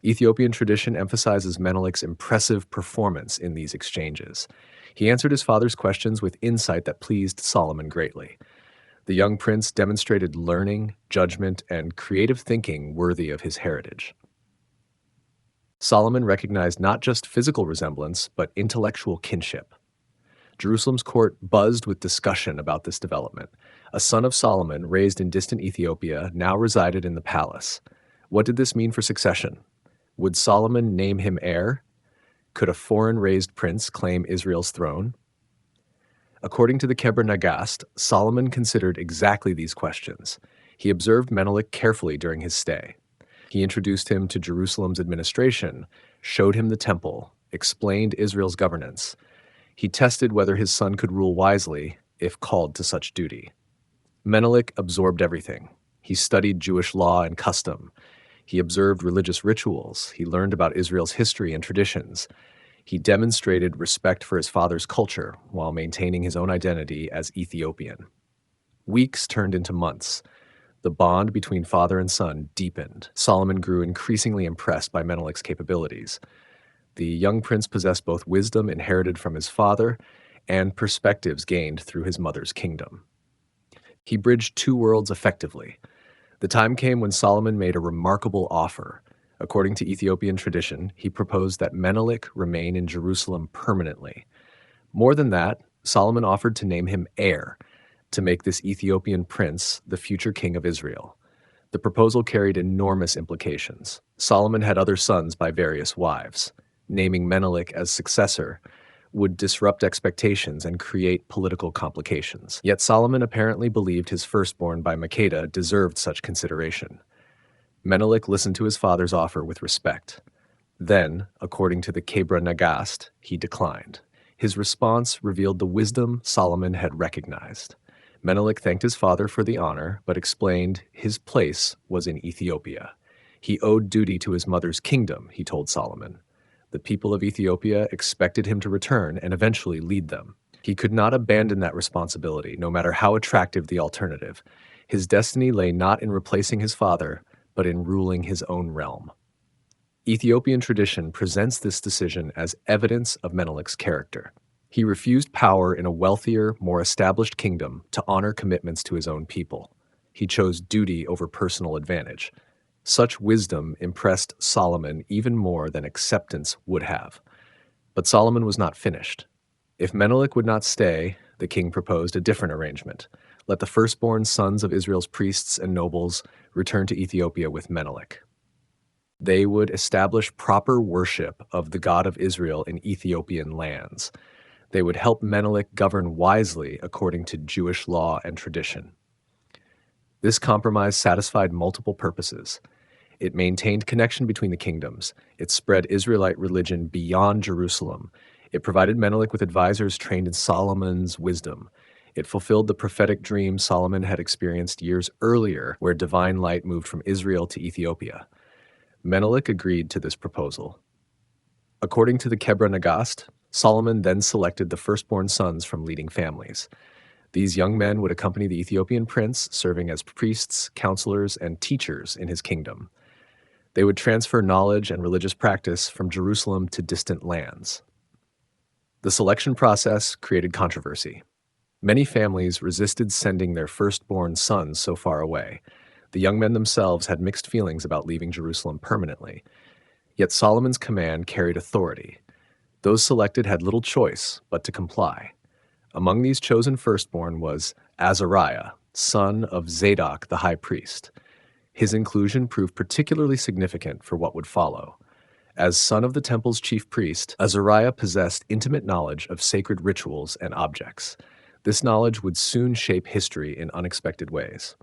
Ethiopian tradition emphasizes Menelik's impressive performance in these exchanges. He answered his father's questions with insight that pleased Solomon greatly. The young prince demonstrated learning, judgment, and creative thinking worthy of his heritage. Solomon recognized not just physical resemblance, but intellectual kinship. Jerusalem's court buzzed with discussion about this development. A son of Solomon, raised in distant Ethiopia, now resided in the palace. What did this mean for succession? Would Solomon name him heir? Could a foreign-raised prince claim Israel's throne? According to the Kebra Nagast, Solomon considered exactly these questions. He observed Menelik carefully during his stay. He introduced him to Jerusalem's administration, showed him the temple, explained Israel's governance. He tested whether his son could rule wisely if called to such duty. Menelik absorbed everything. He studied Jewish law and custom. He observed religious rituals. He learned about Israel's history and traditions. He demonstrated respect for his father's culture while maintaining his own identity as Ethiopian. Weeks turned into months. The bond between father and son deepened. Solomon grew increasingly impressed by Menelik's capabilities. The young prince possessed both wisdom inherited from his father and perspectives gained through his mother's kingdom. He bridged two worlds effectively. The time came when Solomon made a remarkable offer. According to Ethiopian tradition, he proposed that Menelik remain in Jerusalem permanently. More than that, Solomon offered to name him heir, to make this Ethiopian prince the future king of Israel. The proposal carried enormous implications. Solomon had other sons by various wives. Naming Menelik as successor would disrupt expectations and create political complications. Yet Solomon apparently believed his firstborn by Makeda deserved such consideration. Menelik listened to his father's offer with respect. Then, according to the Kebra Nagast, he declined. His response revealed the wisdom Solomon had recognized. Menelik thanked his father for the honor, but explained his place was in Ethiopia. He owed duty to his mother's kingdom, he told Solomon. The people of Ethiopia expected him to return and eventually lead them. He could not abandon that responsibility, no matter how attractive the alternative. His destiny lay not in replacing his father, but in ruling his own realm. Ethiopian tradition presents this decision as evidence of Menelik's character. He refused power in a wealthier, more established kingdom to honor commitments to his own people. He chose duty over personal advantage. Such wisdom impressed Solomon even more than acceptance would have. But Solomon was not finished. If Menelik would not stay, the king proposed a different arrangement. Let the firstborn sons of Israel's priests and nobles return to Ethiopia with Menelik. They would establish proper worship of the God of Israel in Ethiopian lands. They would help Menelik govern wisely according to Jewish law and tradition. This compromise satisfied multiple purposes. It maintained connection between the kingdoms. It spread Israelite religion beyond Jerusalem. It provided Menelik with advisors trained in Solomon's wisdom. It fulfilled the prophetic dream Solomon had experienced years earlier, where divine light moved from Israel to Ethiopia. Menelik agreed to this proposal. According to the Kebra Nagast, Solomon then selected the firstborn sons from leading families. These young men would accompany the Ethiopian prince, serving as priests, counselors, and teachers in his kingdom. They would transfer knowledge and religious practice from Jerusalem to distant lands. The selection process created controversy. Many families resisted sending their firstborn sons so far away. The young men themselves had mixed feelings about leaving Jerusalem permanently. Yet Solomon's command carried authority. Those selected had little choice but to comply. Among these chosen firstborn was Azariah, son of Zadok the high priest. His inclusion proved particularly significant for what would follow. As son of the temple's chief priest, Azariah possessed intimate knowledge of sacred rituals and objects. This knowledge would soon shape history in unexpected ways.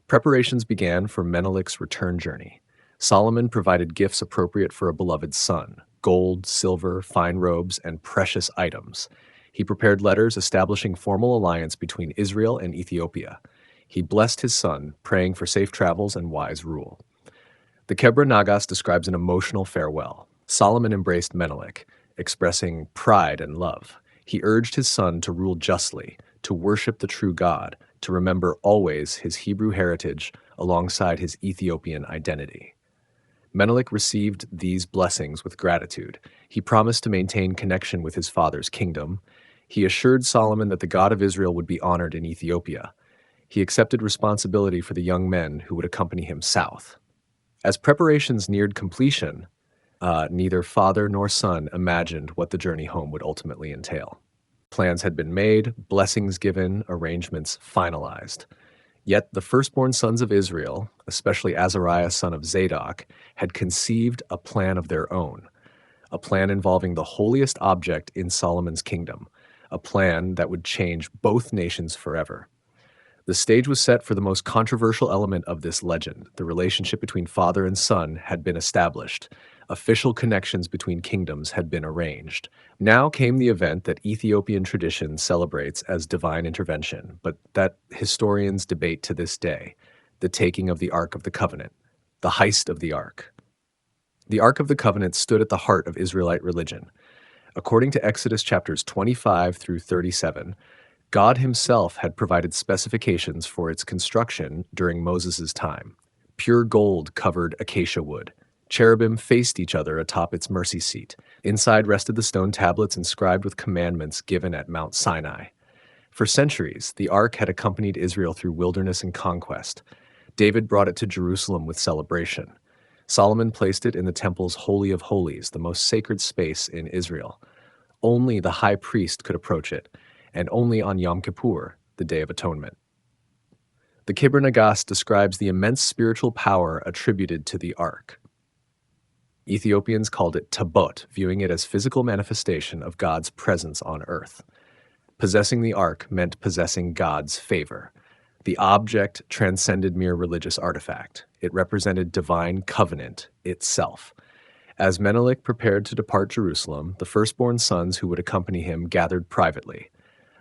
Preparations began for Menelik's return journey. Solomon provided gifts appropriate for a beloved son: gold, silver, fine robes, and precious items. He prepared letters establishing formal alliance between Israel and Ethiopia. He blessed his son, praying for safe travels and wise rule. The Kebra Nagas describes an emotional farewell. Solomon embraced Menelik, expressing pride and love. He urged his son to rule justly, to worship the true God, to remember always his Hebrew heritage alongside his Ethiopian identity. Menelik received these blessings with gratitude. He promised to maintain connection with his father's kingdom. He assured Solomon that the God of Israel would be honored in Ethiopia. He accepted responsibility for the young men who would accompany him south. As preparations neared completion, neither father nor son imagined what the journey home would ultimately entail. Plans had been made, blessings given, arrangements finalized. Yet the firstborn sons of Israel, especially Azariah son of Zadok, had conceived a plan of their own, a plan involving the holiest object in Solomon's kingdom, a plan that would change both nations forever. The stage was set for the most controversial element of this legend. The relationship between father and son had been established. Official connections between kingdoms had been arranged. Now came the event that Ethiopian tradition celebrates as divine intervention, but that historians debate to this day: the taking of the Ark of the Covenant, the heist of the Ark. The Ark of the Covenant stood at the heart of Israelite religion. According to Exodus chapters 25 through 37, God himself had provided specifications for its construction during Moses' time. Pure gold covered acacia wood. Cherubim faced each other atop its mercy seat. Inside rested the stone tablets inscribed with commandments given at Mount Sinai. For centuries, the ark had accompanied Israel through wilderness and conquest. David brought it to Jerusalem with celebration. Solomon placed it in the temple's Holy of Holies, the most sacred space in Israel. Only the high priest could approach it, and only on Yom Kippur, the Day of Atonement. The Kebra Nagas describes the immense spiritual power attributed to the ark. Ethiopians called it tabot, viewing it as physical manifestation of God's presence on earth. Possessing the ark meant possessing God's favor. The object transcended mere religious artifact. It represented divine covenant itself. As Menelik prepared to depart Jerusalem, the firstborn sons who would accompany him gathered privately.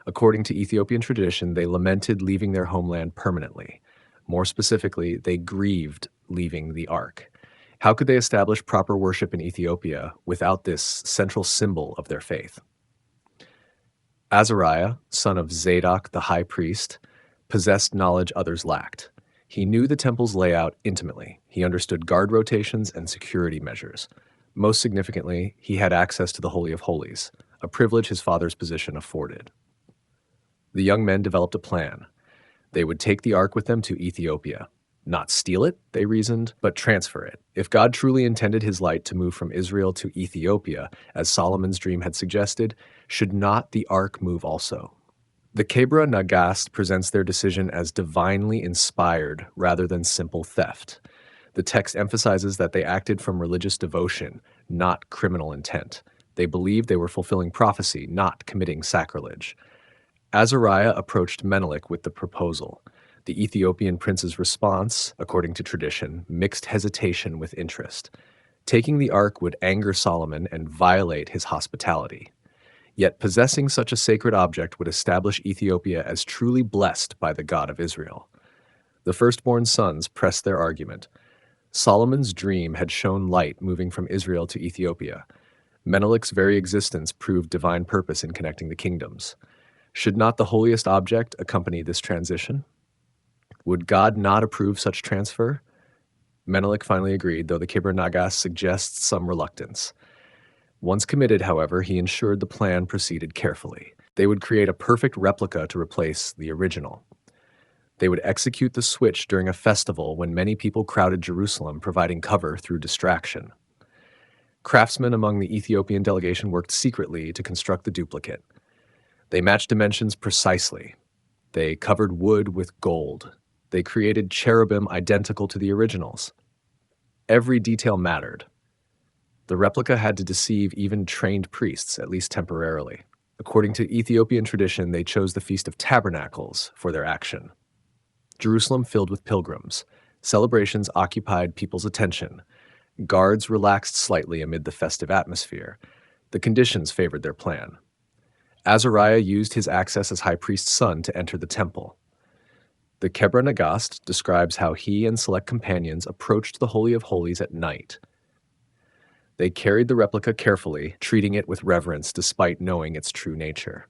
According to Ethiopian tradition, they lamented leaving their homeland permanently. More specifically, they grieved leaving the ark. How could they establish proper worship in Ethiopia without this central symbol of their faith? Azariah, son of Zadok the high priest, possessed knowledge others lacked. He knew the temple's layout intimately. He understood guard rotations and security measures. Most significantly, he had access to the Holy of Holies, a privilege his father's position afforded. The young men developed a plan. They would take the ark with them to Ethiopia. Not steal it, they reasoned, but transfer it. If God truly intended his light to move from Israel to Ethiopia, as Solomon's dream had suggested, should not the ark move also? The Kebra Nagast presents their decision as divinely inspired rather than simple theft. The text emphasizes that they acted from religious devotion, not criminal intent. They believed they were fulfilling prophecy, not committing sacrilege. Azariah approached Menelik with the proposal. The Ethiopian prince's response, according to tradition, mixed hesitation with interest. Taking the ark would anger Solomon and violate his hospitality. Yet possessing such a sacred object would establish Ethiopia as truly blessed by the God of Israel. The firstborn sons pressed their argument. Solomon's dream had shown light moving from Israel to Ethiopia. Menelik's very existence proved divine purpose in connecting the kingdoms. Should not the holiest object accompany this transition? Would God not approve such transfer? Menelik finally agreed, though the Kibber Nagas suggests some reluctance. Once committed, however, he ensured the plan proceeded carefully. They would create a perfect replica to replace the original. They would execute the switch during a festival when many people crowded Jerusalem, providing cover through distraction. Craftsmen among the Ethiopian delegation worked secretly to construct the duplicate. They matched dimensions precisely. They covered wood with gold. They created cherubim identical to the originals. Every detail mattered. The replica had to deceive even trained priests, at least temporarily. According to Ethiopian tradition, they chose the Feast of Tabernacles for their action. Jerusalem filled with pilgrims. Celebrations occupied people's attention. Guards relaxed slightly amid the festive atmosphere. The conditions favored their plan. Azariah used his access as high priest's son to enter the temple. The Kebra Nagast describes how he and select companions approached the Holy of Holies at night. They carried the replica carefully, treating it with reverence despite knowing its true nature.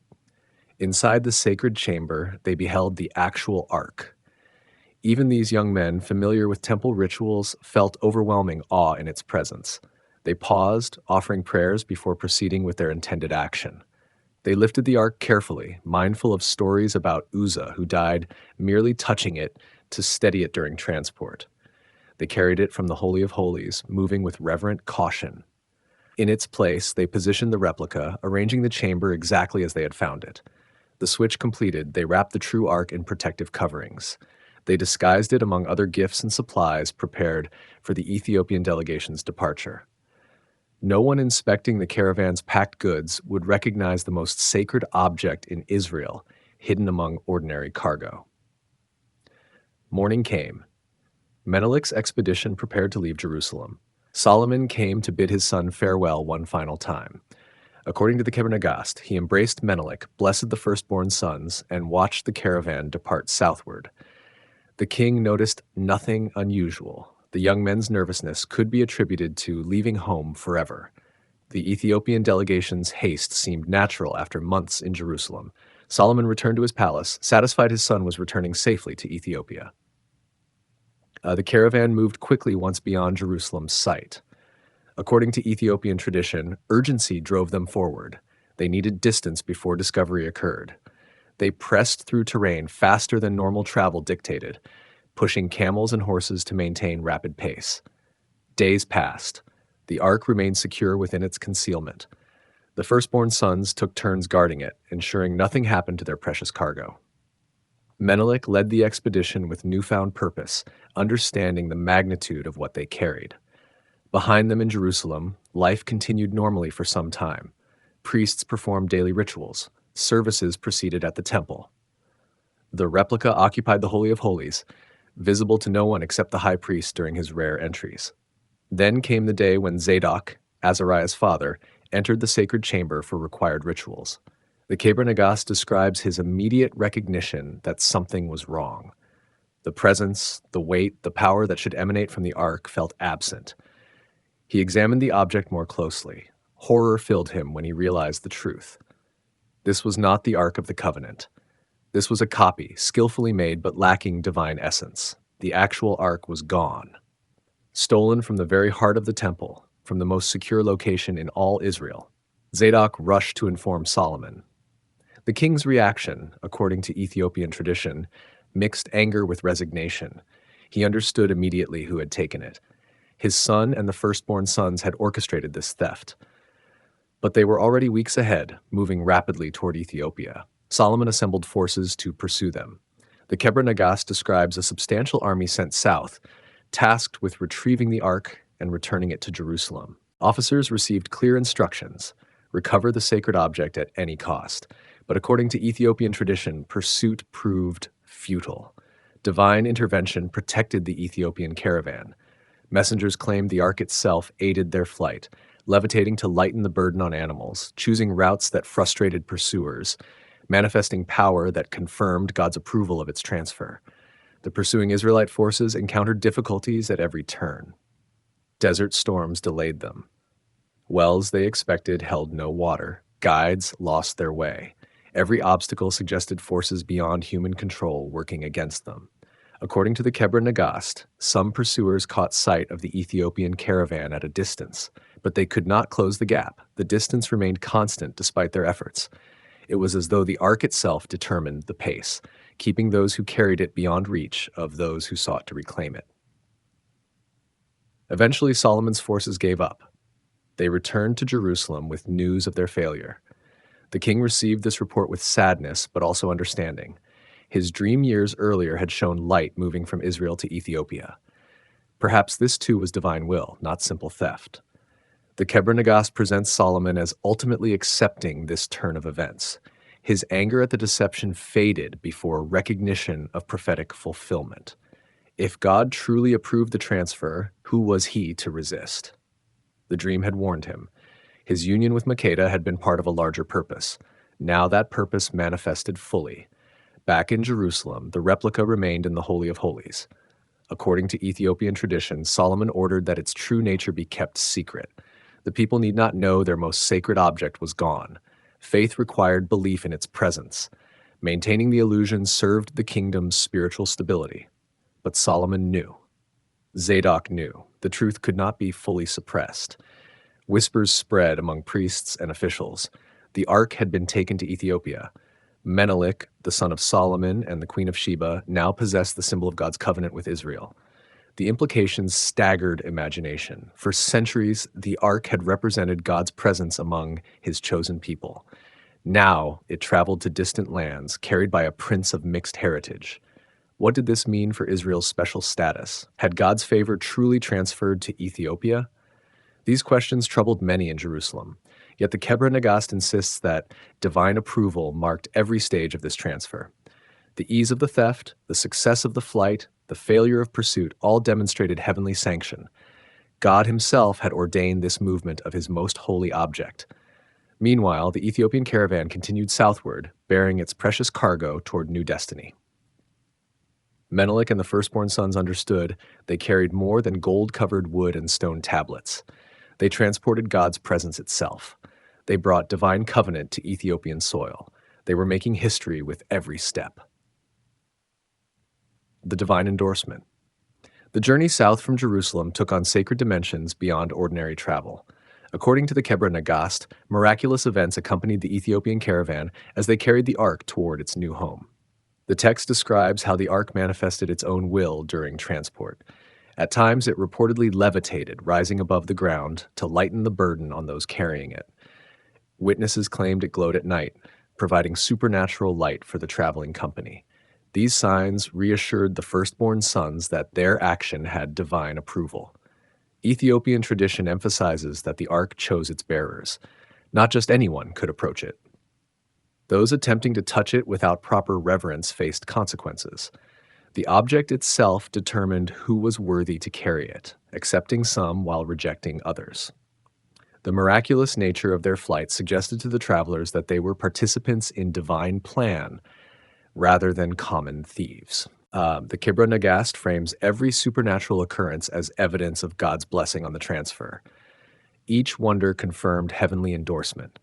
Inside the sacred chamber, they beheld the actual ark. Even these young men, familiar with temple rituals, felt overwhelming awe in its presence. They paused, offering prayers before proceeding with their intended action. They lifted the ark carefully, mindful of stories about Uzzah, who died merely touching it to steady it during transport. They carried it from the Holy of Holies, moving with reverent caution. In its place, they positioned the replica, arranging the chamber exactly as they had found it. The switch completed, they wrapped the true ark in protective coverings. They disguised it among other gifts and supplies prepared for the Ethiopian delegation's departure. No one inspecting the caravan's packed goods would recognize the most sacred object in Israel, hidden among ordinary cargo. Morning came. Menelik's expedition prepared to leave Jerusalem. Solomon came to bid his son farewell one final time. According to the Kebra Nagast, he embraced Menelik, blessed the firstborn sons, and watched the caravan depart southward. The king noticed nothing unusual. The young men's nervousness could be attributed to leaving home forever. The Ethiopian delegation's haste seemed natural after months in Jerusalem. Solomon returned to his palace, satisfied his son was returning safely to Ethiopia. The caravan moved quickly once beyond Jerusalem's sight. According to Ethiopian tradition, urgency drove them forward. They needed distance before discovery occurred. They pressed through terrain faster than normal travel dictated, pushing camels and horses to maintain rapid pace. Days passed. The ark remained secure within its concealment. The firstborn sons took turns guarding it, ensuring nothing happened to their precious cargo. Menelik led the expedition with newfound purpose, understanding the magnitude of what they carried. Behind them in Jerusalem, life continued normally for some time. Priests performed daily rituals. Services proceeded at the temple. The replica occupied the Holy of Holies, visible to no one except the high priest during his rare entries. Then came the day when Zadok, Azariah's father, entered the sacred chamber for required rituals. The Kebra Nagas describes his immediate recognition that something was wrong. The presence, the weight, the power that should emanate from the ark felt absent. He examined the object more closely. Horror filled him when he realized the truth. This was not the Ark of the Covenant. This was a copy, skillfully made but lacking divine essence. The actual Ark was gone. Stolen from the very heart of the temple, from the most secure location in all Israel. Zadok rushed to inform Solomon. The king's reaction, according to Ethiopian tradition, mixed anger with resignation. He understood immediately who had taken it. His son and the firstborn sons had orchestrated this theft. But they were already weeks ahead, moving rapidly toward Ethiopia. Solomon assembled forces to pursue them. The Kebra Nagast describes a substantial army sent south, tasked with retrieving the ark and returning it to Jerusalem. Officers received clear instructions: recover the sacred object at any cost. But according to Ethiopian tradition, pursuit proved futile. Divine intervention protected the Ethiopian caravan. Messengers claimed the ark itself aided their flight, levitating to lighten the burden on animals, choosing routes that frustrated pursuers, manifesting power that confirmed God's approval of its transfer. The pursuing Israelite forces encountered difficulties at every turn. Desert storms delayed them. Wells they expected held no water. Guides lost their way. Every obstacle suggested forces beyond human control working against them. According to the Kebra Nagast, some pursuers caught sight of the Ethiopian caravan at a distance, but they could not close the gap. The distance remained constant despite their efforts. It was as though the ark itself determined the pace, keeping those who carried it beyond reach of those who sought to reclaim it. Eventually, Solomon's forces gave up. They returned to Jerusalem with news of their failure. The king received this report with sadness, but also understanding. His dream years earlier had shown light moving from Israel to Ethiopia. Perhaps this too was divine will, not simple theft. The Kebra Nagast presents Solomon as ultimately accepting this turn of events. His anger at the deception faded before recognition of prophetic fulfillment. If God truly approved the transfer, who was he to resist? The dream had warned him. His union with Makeda had been part of a larger purpose. Now that purpose manifested fully. Back in Jerusalem, the replica remained in the Holy of Holies. According to Ethiopian tradition, Solomon ordered that its true nature be kept secret. The people need not know their most sacred object was gone. Faith required belief in its presence. Maintaining the illusion served the kingdom's spiritual stability. But Solomon knew. Zadok knew. The truth could not be fully suppressed. Whispers spread among priests and officials. The ark had been taken to Ethiopia. Menelik, the son of Solomon and the queen of Sheba, now possessed the symbol of God's covenant with Israel. The implications staggered imagination. For centuries, the ark had represented God's presence among his chosen people. Now it traveled to distant lands, carried by a prince of mixed heritage. What did this mean for Israel's special status? Had God's favor truly transferred to Ethiopia? These questions troubled many in Jerusalem. Yet the Kebra Nagast insists that divine approval marked every stage of this transfer. The ease of the theft, the success of the flight, the failure of pursuit all demonstrated heavenly sanction. God himself had ordained this movement of his most holy object. Meanwhile, the Ethiopian caravan continued southward, bearing its precious cargo toward new destiny. Menelik and the firstborn sons understood they carried more than gold-covered wood and stone tablets. They transported God's presence itself. They brought divine covenant to Ethiopian soil. They were making history with every step. The divine endorsement. The journey south from Jerusalem took on sacred dimensions beyond ordinary travel. According to the Kebra Nagast, miraculous events accompanied the Ethiopian caravan as they carried the ark toward its new home. The text describes how the ark manifested its own will during transport. At times, it reportedly levitated, rising above the ground to lighten the burden on those carrying it. Witnesses claimed it glowed at night, providing supernatural light for the traveling company. These signs reassured the firstborn sons that their action had divine approval. Ethiopian tradition emphasizes that the ark chose its bearers. Not just anyone could approach it. Those attempting to touch it without proper reverence faced consequences. The object itself determined who was worthy to carry it, accepting some while rejecting others. The miraculous nature of their flight suggested to the travelers that they were participants in divine plan rather than common thieves. The Kebra Nagast frames every supernatural occurrence as evidence of God's blessing on the transfer. Each wonder confirmed heavenly endorsement.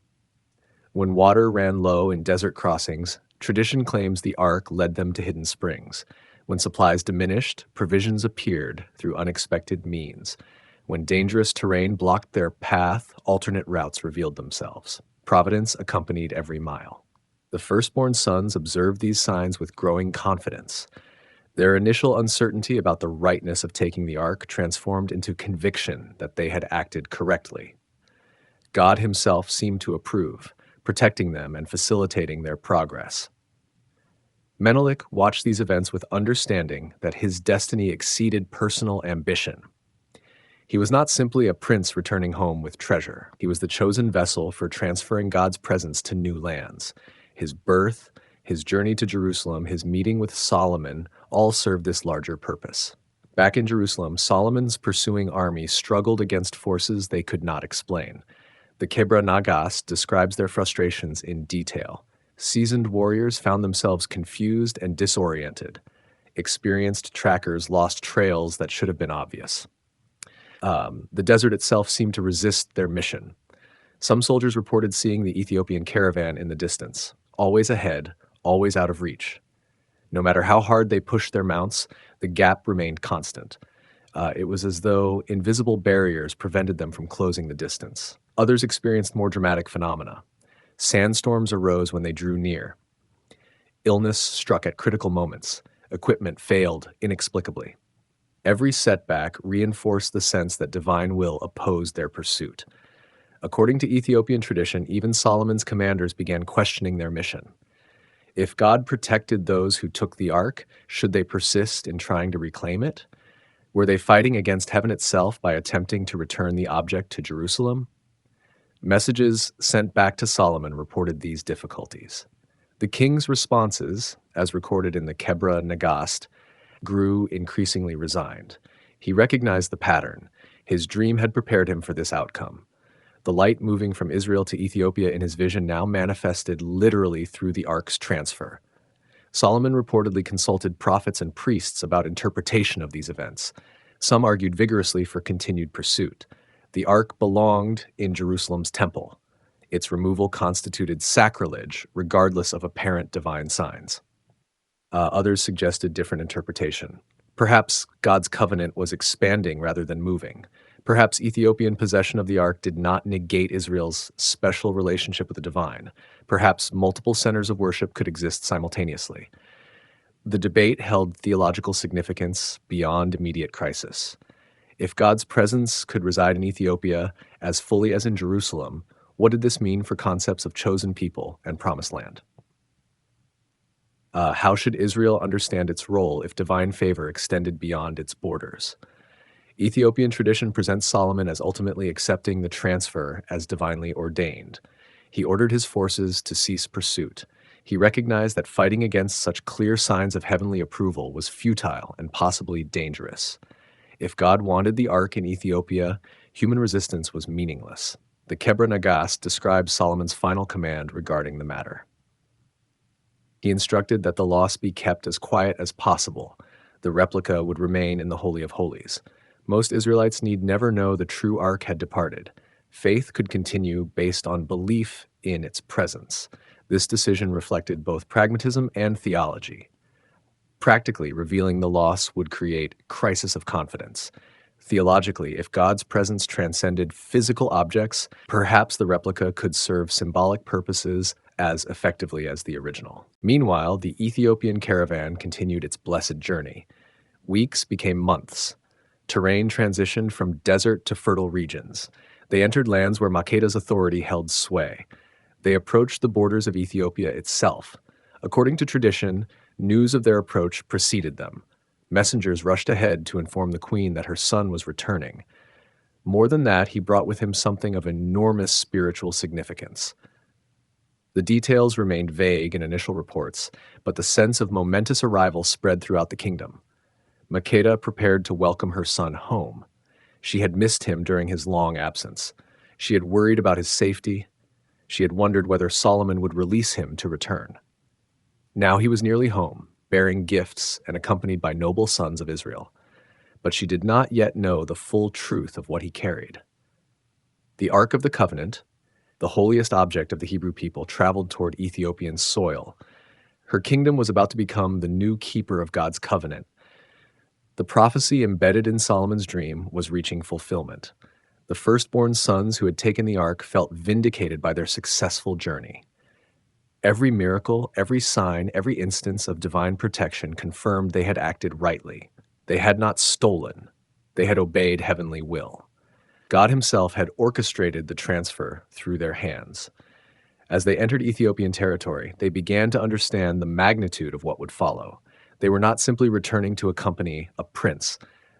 When water ran low in desert crossings, tradition claims the ark led them to hidden springs. When supplies diminished, provisions appeared through unexpected means. When dangerous terrain blocked their path, alternate routes revealed themselves. Providence accompanied every mile. The firstborn sons observed these signs with growing confidence. Their initial uncertainty about the rightness of taking the ark transformed into conviction that they had acted correctly. God himself seemed to approve, protecting them and facilitating their progress. Menelik watched these events with understanding that his destiny exceeded personal ambition. He was not simply a prince returning home with treasure. He was the chosen vessel for transferring God's presence to new lands. His birth, his journey to Jerusalem, his meeting with Solomon all served this larger purpose. Back in Jerusalem, Solomon's pursuing army struggled against forces they could not explain. The Kebra Nagas describes their frustrations in detail. Seasoned warriors found themselves confused and disoriented. Experienced trackers lost trails that should have been obvious. The desert itself seemed to resist their mission. Some soldiers reported seeing the Ethiopian caravan in the distance, always ahead, always out of reach. No matter how hard they pushed their mounts, the gap remained constant. It was as though invisible barriers prevented them from closing the distance. Others experienced more dramatic phenomena. Sandstorms arose when they drew near. Illness struck at critical moments. Equipment failed inexplicably. Every setback reinforced the sense that divine will opposed their pursuit. According to Ethiopian tradition, even Solomon's commanders began questioning their mission. If God protected those who took the ark, should they persist in trying to reclaim it? Were they fighting against heaven itself by attempting to return the object to Jerusalem? Messages sent back to Solomon reported these difficulties. The king's responses, as recorded in the Kebra Nagast, grew increasingly resigned. He recognized the pattern. His dream had prepared him for this outcome. The light moving from Israel to Ethiopia in his vision now manifested literally through the ark's transfer. Solomon reportedly consulted prophets and priests about interpretation of these events. Some argued vigorously for continued pursuit. The ark belonged in Jerusalem's temple. Its removal constituted sacrilege, regardless of apparent divine signs. Others suggested different interpretation. Perhaps God's covenant was expanding rather than moving. Perhaps Ethiopian possession of the ark did not negate Israel's special relationship with the divine. Perhaps multiple centers of worship could exist simultaneously. The debate held theological significance beyond immediate crisis. If God's presence could reside in Ethiopia as fully as in Jerusalem, what did this mean for concepts of chosen people and promised land? How should Israel understand its role if divine favor extended beyond its borders? Ethiopian tradition presents Solomon as ultimately accepting the transfer as divinely ordained. He ordered his forces to cease pursuit. He recognized that fighting against such clear signs of heavenly approval was futile and possibly dangerous. If God wanted the ark in Ethiopia, human resistance was meaningless. The Kebra Nagas describes Solomon's final command regarding the matter. He instructed that the loss be kept as quiet as possible. The replica would remain in the Holy of Holies. Most Israelites need never know the true ark had departed. Faith could continue based on belief in its presence. This decision reflected both pragmatism and theology. Practically, revealing the loss would create crisis of confidence. Theologically, if God's presence transcended physical objects, perhaps the replica could serve symbolic purposes as effectively as the original. Meanwhile, the Ethiopian caravan continued its blessed journey. Weeks became months. Terrain transitioned from desert to fertile regions. They entered lands where Makeda's authority held sway. They approached the borders of Ethiopia itself. According to tradition, news of their approach preceded them. Messengers rushed ahead to inform the queen that her son was returning. More than that, he brought with him something of enormous spiritual significance. The details remained vague in initial reports, but the sense of momentous arrival spread throughout the kingdom. Makeda prepared to welcome her son home. She had missed him during his long absence. She had worried about his safety. She had wondered whether Solomon would release him to return. Now he was nearly home, bearing gifts and accompanied by noble sons of Israel. But she did not yet know the full truth of what he carried. The Ark of the Covenant, the holiest object of the Hebrew people, traveled toward Ethiopian soil. Her kingdom was about to become the new keeper of God's covenant. The prophecy embedded in Solomon's dream was reaching fulfillment. The firstborn sons who had taken the ark felt vindicated by their successful journey. Every miracle, every sign, every instance of divine protection confirmed they had acted rightly. They had not stolen. They had obeyed heavenly will. God himself had orchestrated the transfer through their hands. As they entered Ethiopian territory, they began to understand the magnitude of what would follow. They were not simply returning to accompany a prince.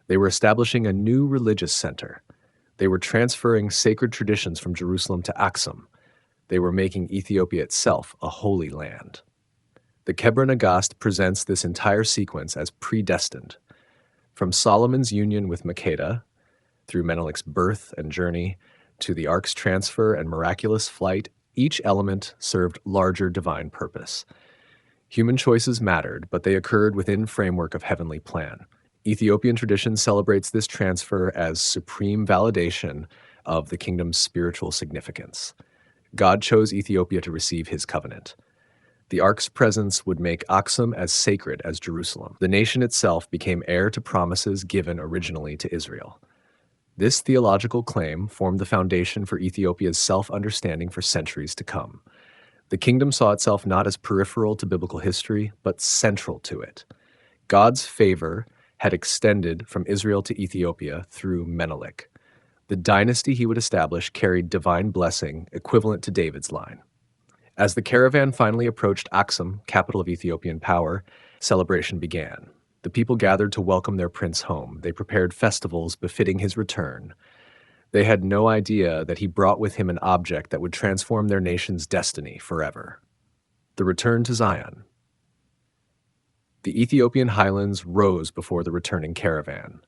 They were establishing a new religious center. They were transferring sacred traditions from Jerusalem to Aksum. They were making Ethiopia itself a holy land. The Kebra Nagast presents this entire sequence as predestined. From Solomon's union with Makeda, through Menelik's birth and journey, to the ark's transfer and miraculous flight, each element served larger divine purpose. Human choices mattered, but they occurred within framework of heavenly plan. Ethiopian tradition celebrates this transfer as supreme validation of the kingdom's spiritual significance. God chose Ethiopia to receive his covenant. The ark's presence would make Aksum as sacred as Jerusalem. The nation itself became heir to promises given originally to Israel. This theological claim formed the foundation for Ethiopia's self-understanding for centuries to come. The kingdom saw itself not as peripheral to biblical history, but central to it. God's favor had extended from Israel to Ethiopia through Menelik. The dynasty he would establish carried divine blessing equivalent to David's line. As the caravan finally approached Aksum, capital of Ethiopian power, celebration began. The people gathered to welcome their prince home. They prepared festivals befitting his return. They had no idea that he brought with him an object that would transform their nation's destiny forever. The return to Zion. The Ethiopian highlands rose before the returning caravan.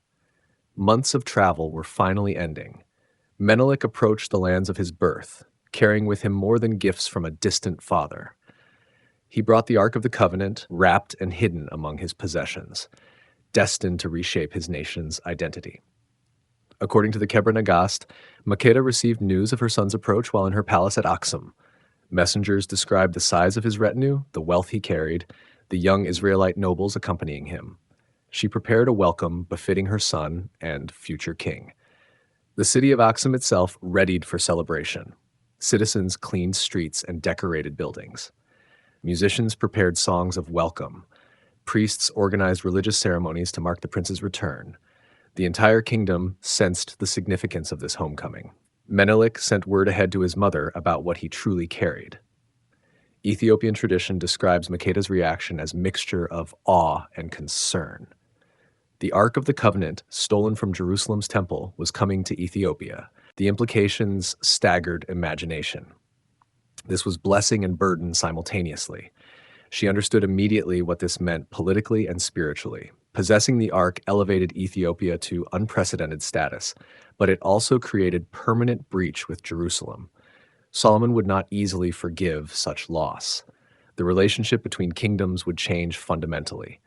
Months of travel were finally ending. Menelik approached the lands of his birth, carrying with him more than gifts from a distant father. He brought the Ark of the Covenant, wrapped and hidden among his possessions, destined to reshape his nation's identity. According to the Kebra Nagast, Makeda received news of her son's approach while in her palace at Aksum. Messengers described the size of his retinue, the wealth he carried, the young Israelite nobles accompanying him. She prepared a welcome befitting her son and future king. The city of Aksum itself readied for celebration. Citizens cleaned streets and decorated buildings. Musicians prepared songs of welcome. Priests organized religious ceremonies to mark the prince's return. The entire kingdom sensed the significance of this homecoming. Menelik sent word ahead to his mother about what he truly carried. Ethiopian tradition describes Makeda's reaction as mixture of awe and concern. The Ark of the Covenant, stolen from Jerusalem's temple, was coming to Ethiopia. The implications staggered imagination. This was blessing and burden simultaneously. She understood immediately what this meant politically and spiritually. Possessing the Ark elevated Ethiopia to unprecedented status, but it also created permanent breach with Jerusalem. Solomon would not easily forgive such loss. The relationship between kingdoms would change fundamentally.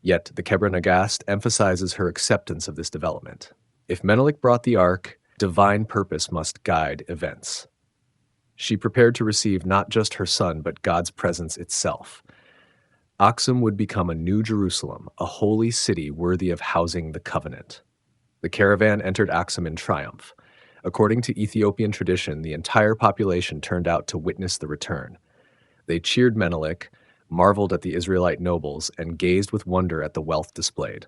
Yet the Kebra Nagast emphasizes her acceptance of this development. If Menelik brought the Ark, divine purpose must guide events. She prepared to receive not just her son, but God's presence itself. Aksum would become a new Jerusalem, a holy city worthy of housing the covenant. The caravan entered Aksum in triumph. According to Ethiopian tradition, the entire population turned out to witness the return. They cheered Menelik, marveled at the Israelite nobles, and gazed with wonder at the wealth displayed.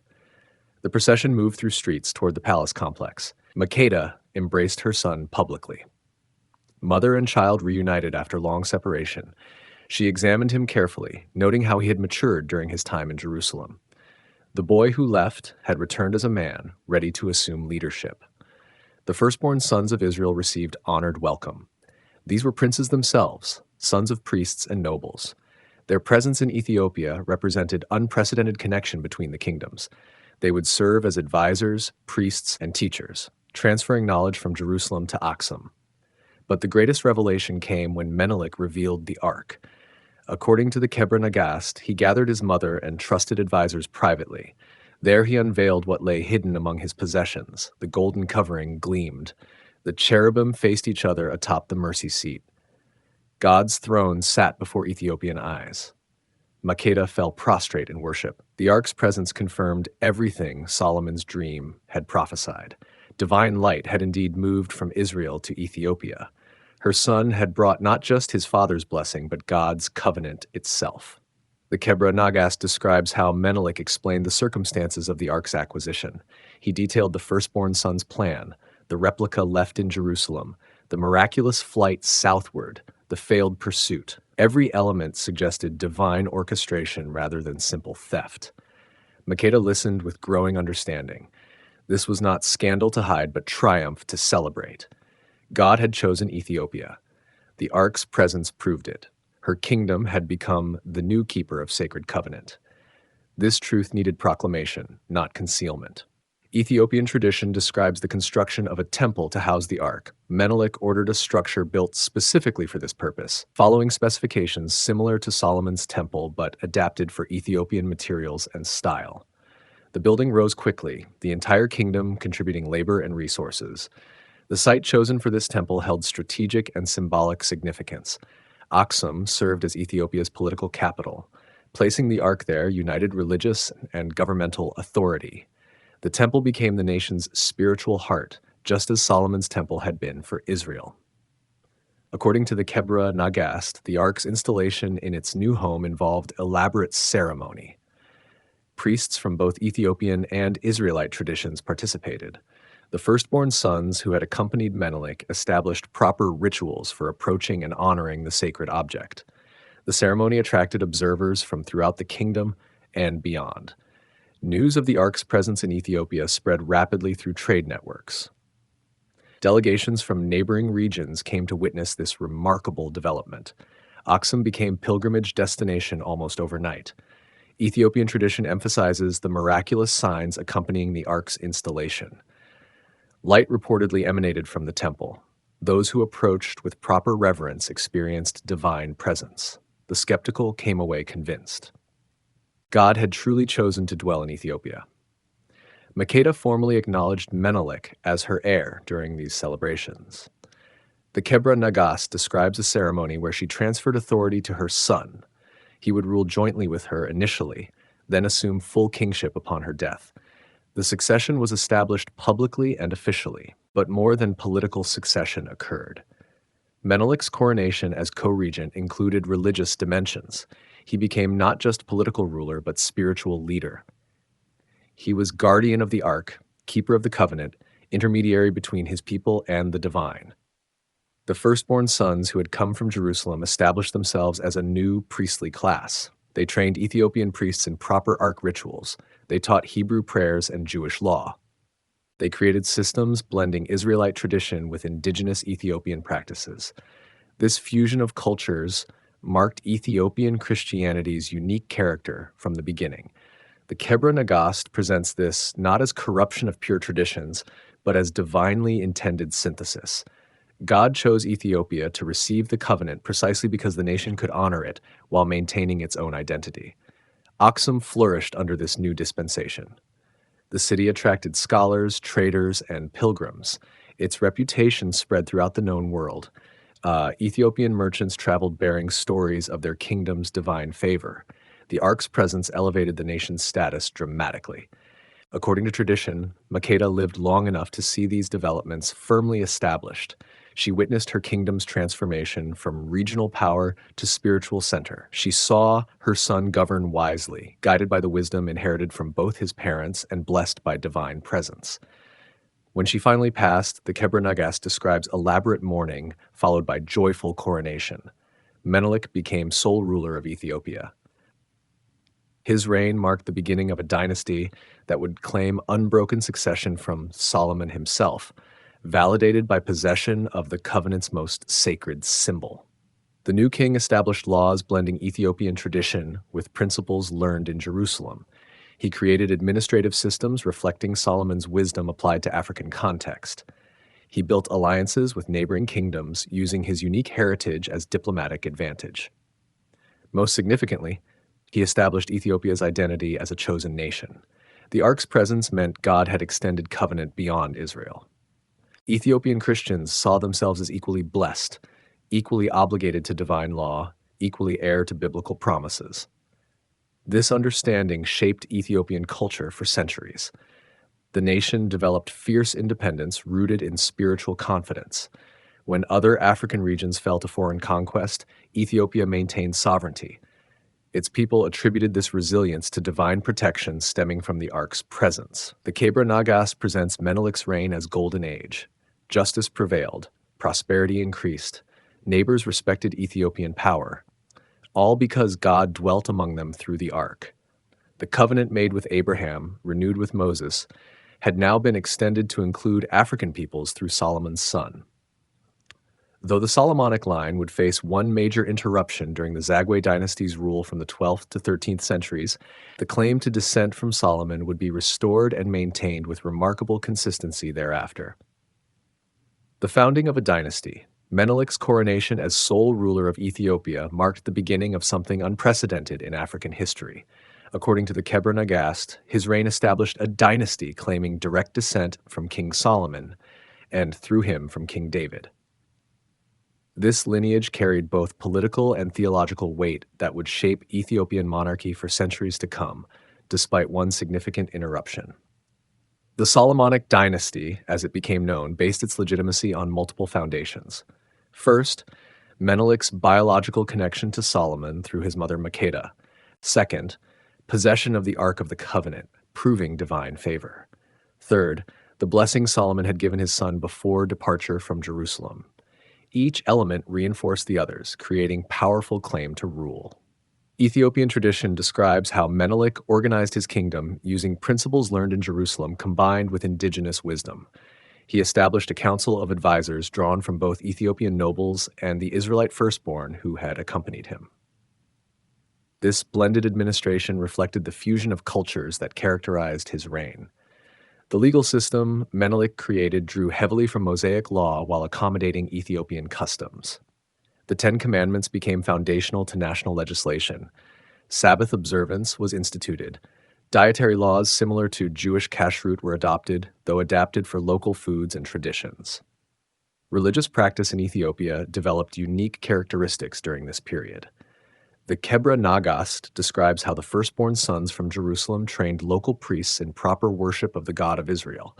The procession moved through streets toward the palace complex. Makeda embraced her son publicly. Mother and child reunited after long separation. She examined him carefully, noting how he had matured during his time in Jerusalem. The boy who left had returned as a man, ready to assume leadership. The firstborn sons of Israel received honored welcome. These were princes themselves, sons of priests and nobles. Their presence in Ethiopia represented unprecedented connection between the kingdoms. They would serve as advisors, priests, and teachers, transferring knowledge from Jerusalem to Aksum. But the greatest revelation came when Menelik revealed the Ark. According to the Kebra Nagast, he gathered his mother and trusted advisors privately. There he unveiled what lay hidden among his possessions. The golden covering gleamed. The cherubim faced each other atop the mercy seat. God's throne sat before Ethiopian eyes. Makeda fell prostrate in worship. The Ark's presence confirmed everything Solomon's dream had prophesied. Divine light had indeed moved from Israel to Ethiopia. Her son had brought not just his father's blessing, but God's covenant itself. The Kebra Nagas describes how Menelik explained the circumstances of the ark's acquisition. He detailed the firstborn son's plan, the replica left in Jerusalem, the miraculous flight southward, the failed pursuit. Every element suggested divine orchestration rather than simple theft. Makeda listened with growing understanding. This was not scandal to hide, but triumph to celebrate. God had chosen Ethiopia. The ark's presence proved it. Her kingdom had become the new keeper of sacred covenant. This truth needed proclamation, not concealment. Ethiopian tradition describes the construction of a temple to house the ark. Menelik ordered a structure built specifically for this purpose, following specifications similar to Solomon's temple but adapted for Ethiopian materials and style. The building rose quickly, the entire kingdom contributing labor and resources. The site chosen for this temple held strategic and symbolic significance. Aksum served as Ethiopia's political capital. Placing the ark there united religious and governmental authority. The temple became the nation's spiritual heart, just as Solomon's temple had been for Israel. According to the Kebra Nagast, the ark's installation in its new home involved elaborate ceremony. Priests from both Ethiopian and Israelite traditions participated. The firstborn sons who had accompanied Menelik established proper rituals for approaching and honoring the sacred object. The ceremony attracted observers from throughout the kingdom and beyond. News of the ark's presence in Ethiopia spread rapidly through trade networks. Delegations from neighboring regions came to witness this remarkable development. Aksum became pilgrimage destination almost overnight. Ethiopian tradition emphasizes the miraculous signs accompanying the ark's installation. Light reportedly emanated from the temple. Those who approached with proper reverence experienced divine presence. The skeptical came away convinced. God had truly chosen to dwell in Ethiopia. Makeda formally acknowledged Menelik as her heir during these celebrations. The Kebra Nagas describes a ceremony where she transferred authority to her son. He would rule jointly with her initially, then assume full kingship upon her death. The succession was established publicly and officially, but more than political succession occurred. Menelik's coronation as co-regent included religious dimensions. He became not just political ruler, but spiritual leader. He was guardian of the ark, keeper of the covenant, intermediary between his people and the divine. The firstborn sons who had come from Jerusalem established themselves as a new priestly class. They trained Ethiopian priests in proper ark rituals. They taught Hebrew prayers and Jewish law. They created systems blending Israelite tradition with indigenous Ethiopian practices. This fusion of cultures marked Ethiopian Christianity's unique character from the beginning. The Kebra Nagast presents this not as corruption of pure traditions, but as divinely intended synthesis. God chose Ethiopia to receive the covenant precisely because the nation could honor it while maintaining its own identity. Aksum flourished under this new dispensation. The city attracted scholars, traders, and pilgrims. Its reputation spread throughout the known world. Ethiopian merchants traveled bearing stories of their kingdom's divine favor. The ark's presence elevated the nation's status dramatically. According to tradition, Makeda lived long enough to see these developments firmly established. She witnessed her kingdom's transformation from regional power to spiritual center. She saw her son govern wisely, guided by the wisdom inherited from both his parents and blessed by divine presence. When she finally passed, the Kebra Nagas describes elaborate mourning followed by joyful coronation. Menelik became sole ruler of Ethiopia. His reign marked the beginning of a dynasty that would claim unbroken succession from Solomon himself, validated by possession of the covenant's most sacred symbol. The new king established laws blending Ethiopian tradition with principles learned in Jerusalem. He created administrative systems reflecting Solomon's wisdom applied to African context. He built alliances with neighboring kingdoms using his unique heritage as diplomatic advantage. Most significantly, he established Ethiopia's identity as a chosen nation. The ark's presence meant God had extended covenant beyond Israel. Ethiopian Christians saw themselves as equally blessed, equally obligated to divine law, equally heir to biblical promises. This understanding shaped Ethiopian culture for centuries. The nation developed fierce independence rooted in spiritual confidence. When other African regions fell to foreign conquest, Ethiopia maintained sovereignty. Its people attributed this resilience to divine protection stemming from the ark's presence. The Kebra Nagas presents Menelik's reign as golden age. Justice prevailed, prosperity increased, neighbors respected Ethiopian power, all because God dwelt among them through the ark. The covenant made with Abraham, renewed with Moses, had now been extended to include African peoples through Solomon's son. Though the Solomonic line would face one major interruption during the Zagwe dynasty's rule from the 12th to 13th centuries, the claim to descent from Solomon would be restored and maintained with remarkable consistency thereafter. The founding of a dynasty, Menelik's coronation as sole ruler of Ethiopia marked the beginning of something unprecedented in African history. According to the Kebra Nagast, his reign established a dynasty claiming direct descent from King Solomon, and through him from King David. This lineage carried both political and theological weight that would shape Ethiopian monarchy for centuries to come, despite one significant interruption. The Solomonic dynasty, as it became known, based its legitimacy on multiple foundations. First, Menelik's biological connection to Solomon through his mother Makeda. Second, possession of the Ark of the Covenant, proving divine favor. Third, the blessing Solomon had given his son before departure from Jerusalem. Each element reinforced the others, creating powerful claim to rule. Ethiopian tradition describes how Menelik organized his kingdom using principles learned in Jerusalem combined with indigenous wisdom. He established a council of advisors drawn from both Ethiopian nobles and the Israelite firstborn who had accompanied him. This blended administration reflected the fusion of cultures that characterized his reign. The legal system Menelik created drew heavily from Mosaic law while accommodating Ethiopian customs. The Ten Commandments became foundational to national legislation. Sabbath observance was instituted. Dietary laws similar to Jewish kashrut were adopted, though adapted for local foods and traditions. Religious practice in Ethiopia developed unique characteristics during this period. The Kebra Nagast describes how the firstborn sons from Jerusalem trained local priests in proper worship of the God of Israel.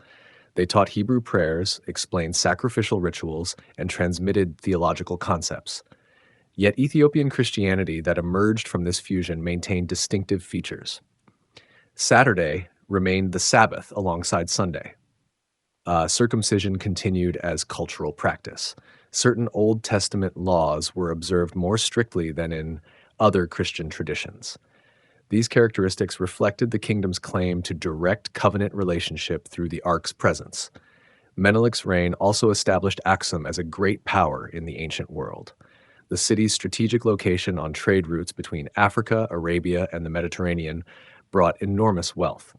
They taught Hebrew prayers, explained sacrificial rituals, and transmitted theological concepts. Yet Ethiopian Christianity that emerged from this fusion maintained distinctive features. Saturday remained the Sabbath alongside Sunday. Circumcision continued as cultural practice. Certain Old Testament laws were observed more strictly than in other Christian traditions. These characteristics reflected the kingdom's claim to direct covenant relationship through the ark's presence. Menelik's reign also established Aksum as a great power in the ancient world. The city's strategic location on trade routes between Africa, Arabia, and the Mediterranean brought enormous wealth.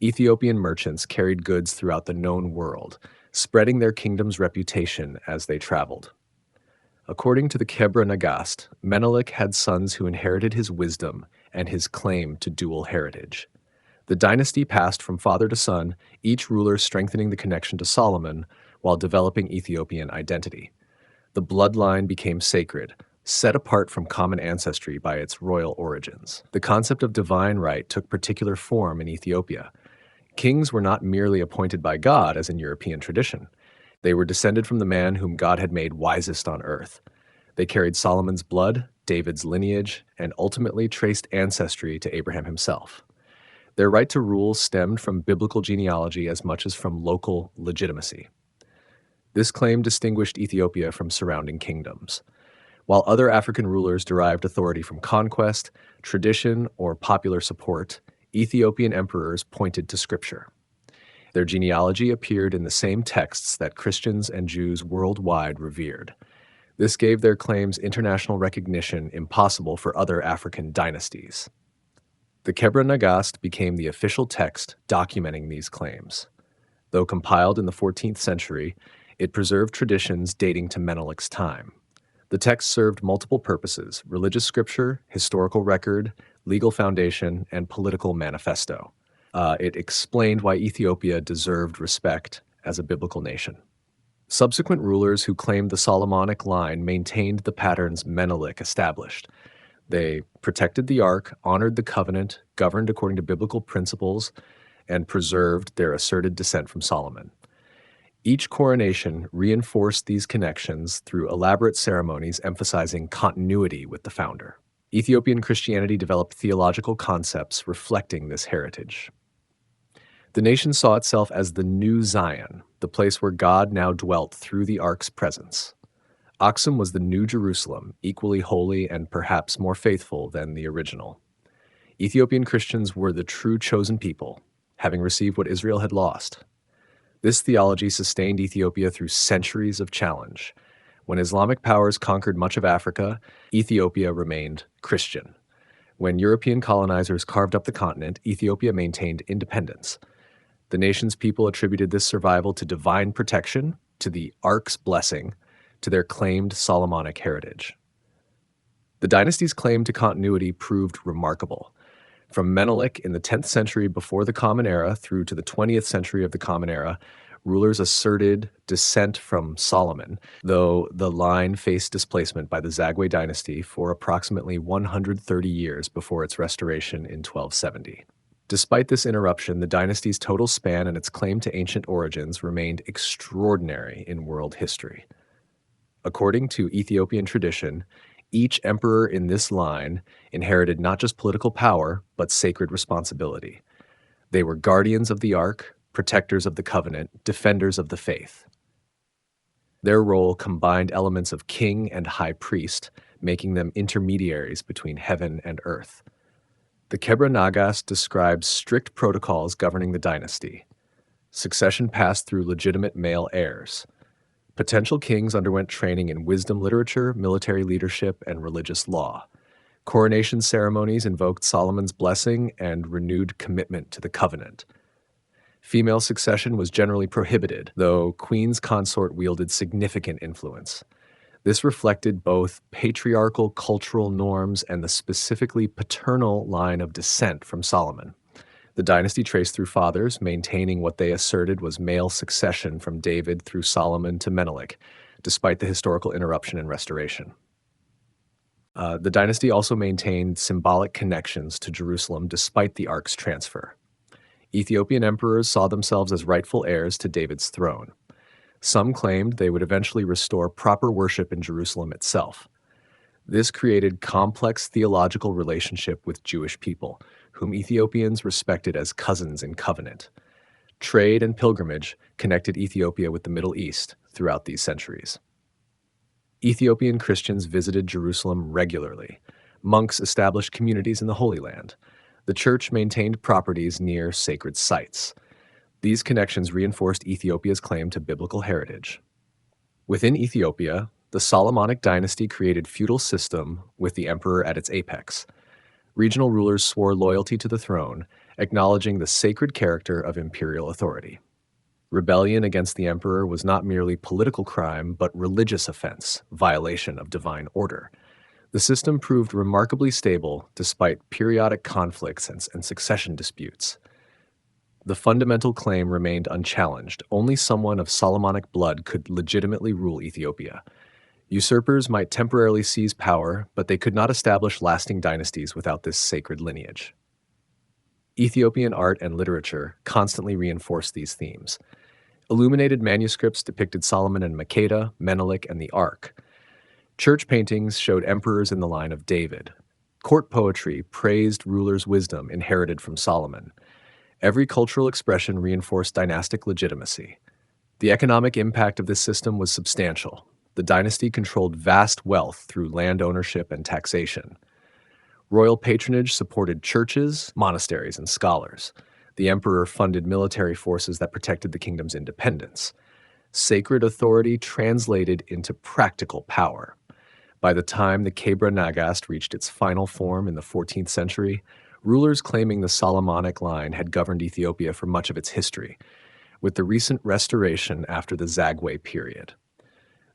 Ethiopian merchants carried goods throughout the known world, spreading their kingdom's reputation as they traveled. According to the Kebra Nagast, Menelik had sons who inherited his wisdom and his claim to dual heritage. The dynasty passed from father to son, each ruler strengthening the connection to Solomon while developing Ethiopian identity. The bloodline became sacred, set apart from common ancestry by its royal origins. The concept of divine right took particular form in Ethiopia. Kings were not merely appointed by God, as in European tradition. They were descended from the man whom God had made wisest on earth. They carried Solomon's blood, David's lineage, and ultimately traced ancestry to Abraham himself. Their right to rule stemmed from biblical genealogy as much as from local legitimacy. This claim distinguished Ethiopia from surrounding kingdoms. While other African rulers derived authority from conquest, tradition, or popular support, Ethiopian emperors pointed to scripture. Their genealogy appeared in the same texts that Christians and Jews worldwide revered. This gave their claims international recognition impossible for other African dynasties. The Kebra Nagast became the official text documenting these claims. Though compiled in the 14th century, it preserved traditions dating to Menelik's time. The text served multiple purposes: religious scripture, historical record, legal foundation, and political manifesto. It explained why Ethiopia deserved respect as a biblical nation. Subsequent rulers who claimed the Solomonic line maintained the patterns Menelik established. They protected the ark, honored the covenant, governed according to biblical principles, and preserved their asserted descent from Solomon. Each coronation reinforced these connections through elaborate ceremonies emphasizing continuity with the founder. Ethiopian Christianity developed theological concepts reflecting this heritage. The nation saw itself as the new Zion, the place where God now dwelt through the ark's presence. Aksum was the new Jerusalem, equally holy and perhaps more faithful than the original. Ethiopian Christians were the true chosen people, having received what Israel had lost. This theology sustained Ethiopia through centuries of challenge. When Islamic powers conquered much of Africa, Ethiopia remained Christian. When European colonizers carved up the continent, Ethiopia maintained independence. The nation's people attributed this survival to divine protection, to the Ark's blessing, to their claimed Solomonic heritage. The dynasty's claim to continuity proved remarkable. From Menelik in the 10th century before the Common Era through to the 20th century of the Common Era, rulers asserted descent from Solomon, though the line faced displacement by the Zagwe dynasty for approximately 130 years before its restoration in 1270. Despite this interruption, the dynasty's total span and its claim to ancient origins remained extraordinary in world history. According to Ethiopian tradition, each emperor in this line inherited not just political power, but sacred responsibility. They were guardians of the Ark, protectors of the covenant, defenders of the faith. Their role combined elements of king and high priest, making them intermediaries between heaven and earth. The Kebra Nagas describes strict protocols governing the dynasty. Succession passed through legitimate male heirs. Potential kings underwent training in wisdom literature, military leadership, and religious law. Coronation ceremonies invoked Solomon's blessing and renewed commitment to the covenant. Female succession was generally prohibited, though queen's consort wielded significant influence. This reflected both patriarchal cultural norms and the specifically paternal line of descent from Solomon. The dynasty traced through fathers, maintaining what they asserted was male succession from David through Solomon to Menelik, despite the historical interruption and restoration. The dynasty also maintained symbolic connections to Jerusalem despite the Ark's transfer. Ethiopian emperors saw themselves as rightful heirs to David's throne. Some claimed they would eventually restore proper worship in Jerusalem itself. This created complex theological relationship with Jewish people, whom Ethiopians respected as cousins in covenant. Trade and pilgrimage connected Ethiopia with the Middle East throughout these centuries. Ethiopian Christians visited Jerusalem regularly. Monks established communities in the Holy Land. The church maintained properties near sacred sites. These connections reinforced Ethiopia's claim to biblical heritage. Within Ethiopia, the Solomonic dynasty created a feudal system with the emperor at its apex. Regional rulers swore loyalty to the throne, acknowledging the sacred character of imperial authority. Rebellion against the emperor was not merely political crime, but religious offense, violation of divine order. The system proved remarkably stable despite periodic conflicts and succession disputes. The fundamental claim remained unchallenged. Only someone of Solomonic blood could legitimately rule Ethiopia. Usurpers might temporarily seize power, but they could not establish lasting dynasties without this sacred lineage. Ethiopian art and literature constantly reinforced these themes. Illuminated manuscripts depicted Solomon and Makeda, Menelik, and the Ark. Church paintings showed emperors in the line of David. Court poetry praised rulers' wisdom inherited from Solomon. Every cultural expression reinforced dynastic legitimacy. The economic impact of this system was substantial. The dynasty controlled vast wealth through land ownership and taxation. Royal patronage supported churches, monasteries, and scholars. The emperor funded military forces that protected the kingdom's independence. Sacred authority translated into practical power. By the time the Kebra Nagast reached its final form in the 14th century, rulers claiming the Solomonic line had governed Ethiopia for much of its history, with the recent restoration after the Zagwe period.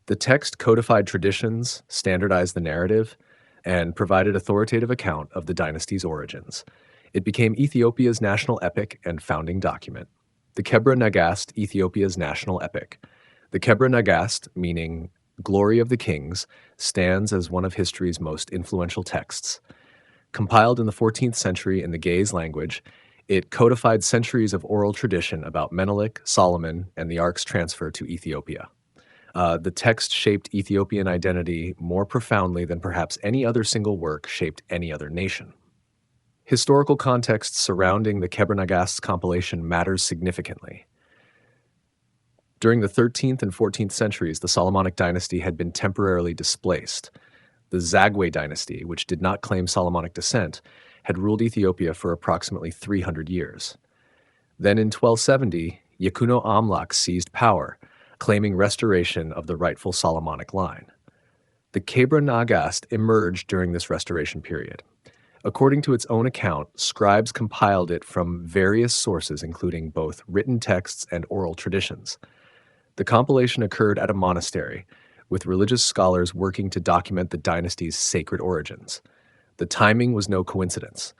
The text codified traditions, standardized the narrative, and provided authoritative account of the dynasty's origins. It became Ethiopia's national epic and founding document. The Kebra Nagast, Ethiopia's national epic. The Kebra Nagast, meaning Glory of the Kings, stands as one of history's most influential texts. Compiled in the 14th century in the Ge'ez language, It codified centuries of oral tradition about Menelik, Solomon, and the ark's transfer to Ethiopia. The text shaped Ethiopian identity more profoundly than perhaps any other single work shaped any other nation. Historical context surrounding the Kebra Nagast compilation matters significantly. During the 13th and 14th centuries, the Solomonic dynasty had been temporarily displaced. The Zagwe dynasty, which did not claim Solomonic descent, had ruled Ethiopia for approximately 300 years. Then in 1270, Yakuno Amlak seized power, claiming restoration of the rightful Solomonic line. The Kebra Nagast emerged during this restoration period. According to its own account, scribes compiled it from various sources, including both written texts and oral traditions. The compilation occurred at a monastery, with religious scholars working to document the dynasty's sacred origins. The timing was no coincidence.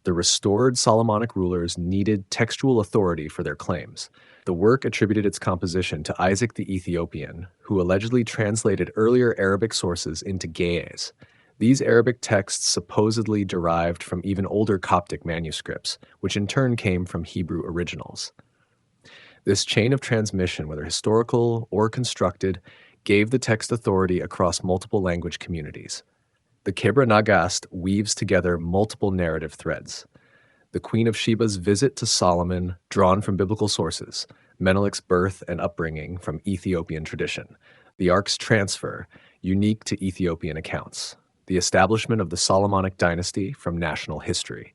The restored Solomonic rulers needed textual authority for their claims. The work attributed its composition to Isaac the Ethiopian, who allegedly translated earlier Arabic sources into Ge'ez. These Arabic texts supposedly derived from even older Coptic manuscripts, which in turn came from Hebrew originals. This chain of transmission, whether historical or constructed, gave the text authority across multiple language communities. The Kebra Nagast weaves together multiple narrative threads. The Queen of Sheba's visit to Solomon, drawn from biblical sources, Menelik's birth and upbringing from Ethiopian tradition, the ark's transfer, unique to Ethiopian accounts, the establishment of the Solomonic dynasty from national history.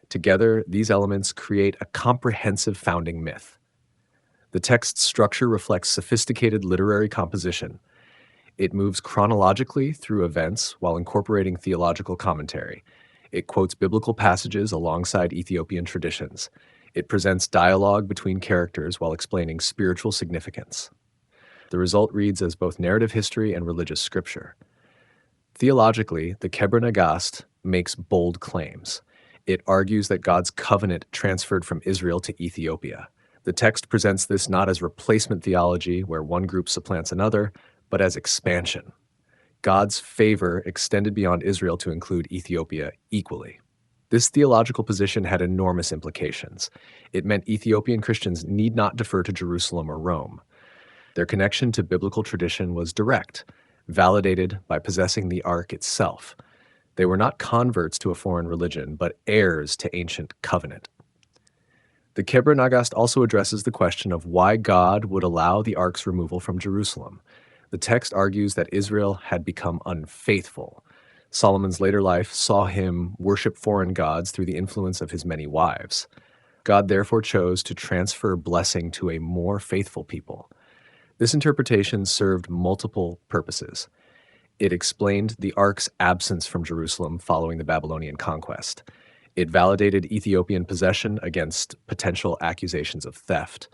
Together, these elements create a comprehensive founding myth. The text's structure reflects sophisticated literary composition. It moves chronologically through events while incorporating theological commentary. It quotes biblical passages alongside Ethiopian traditions. It presents dialogue between characters while explaining spiritual significance. The result reads as both narrative history and religious scripture. Theologically, the Kebra Nagast makes bold claims. It argues that God's covenant transferred from Israel to Ethiopia. The text presents this not as replacement theology, where one group supplants another, but as expansion. God's favor extended beyond Israel to include Ethiopia equally. This theological position had enormous implications. It meant Ethiopian Christians need not defer to Jerusalem or Rome. Their connection to biblical tradition was direct, validated by possessing the Ark itself. They were not converts to a foreign religion, but heirs to ancient covenant. The Kebra Nagast also addresses the question of why God would allow the Ark's removal from Jerusalem. The text argues that Israel had become unfaithful. Solomon's later life saw him worship foreign gods through the influence of his many wives. God therefore chose to transfer blessing to a more faithful people. This interpretation served multiple purposes. It explained the Ark's absence from Jerusalem following the Babylonian conquest. It validated Ethiopian possession against potential accusations of theft.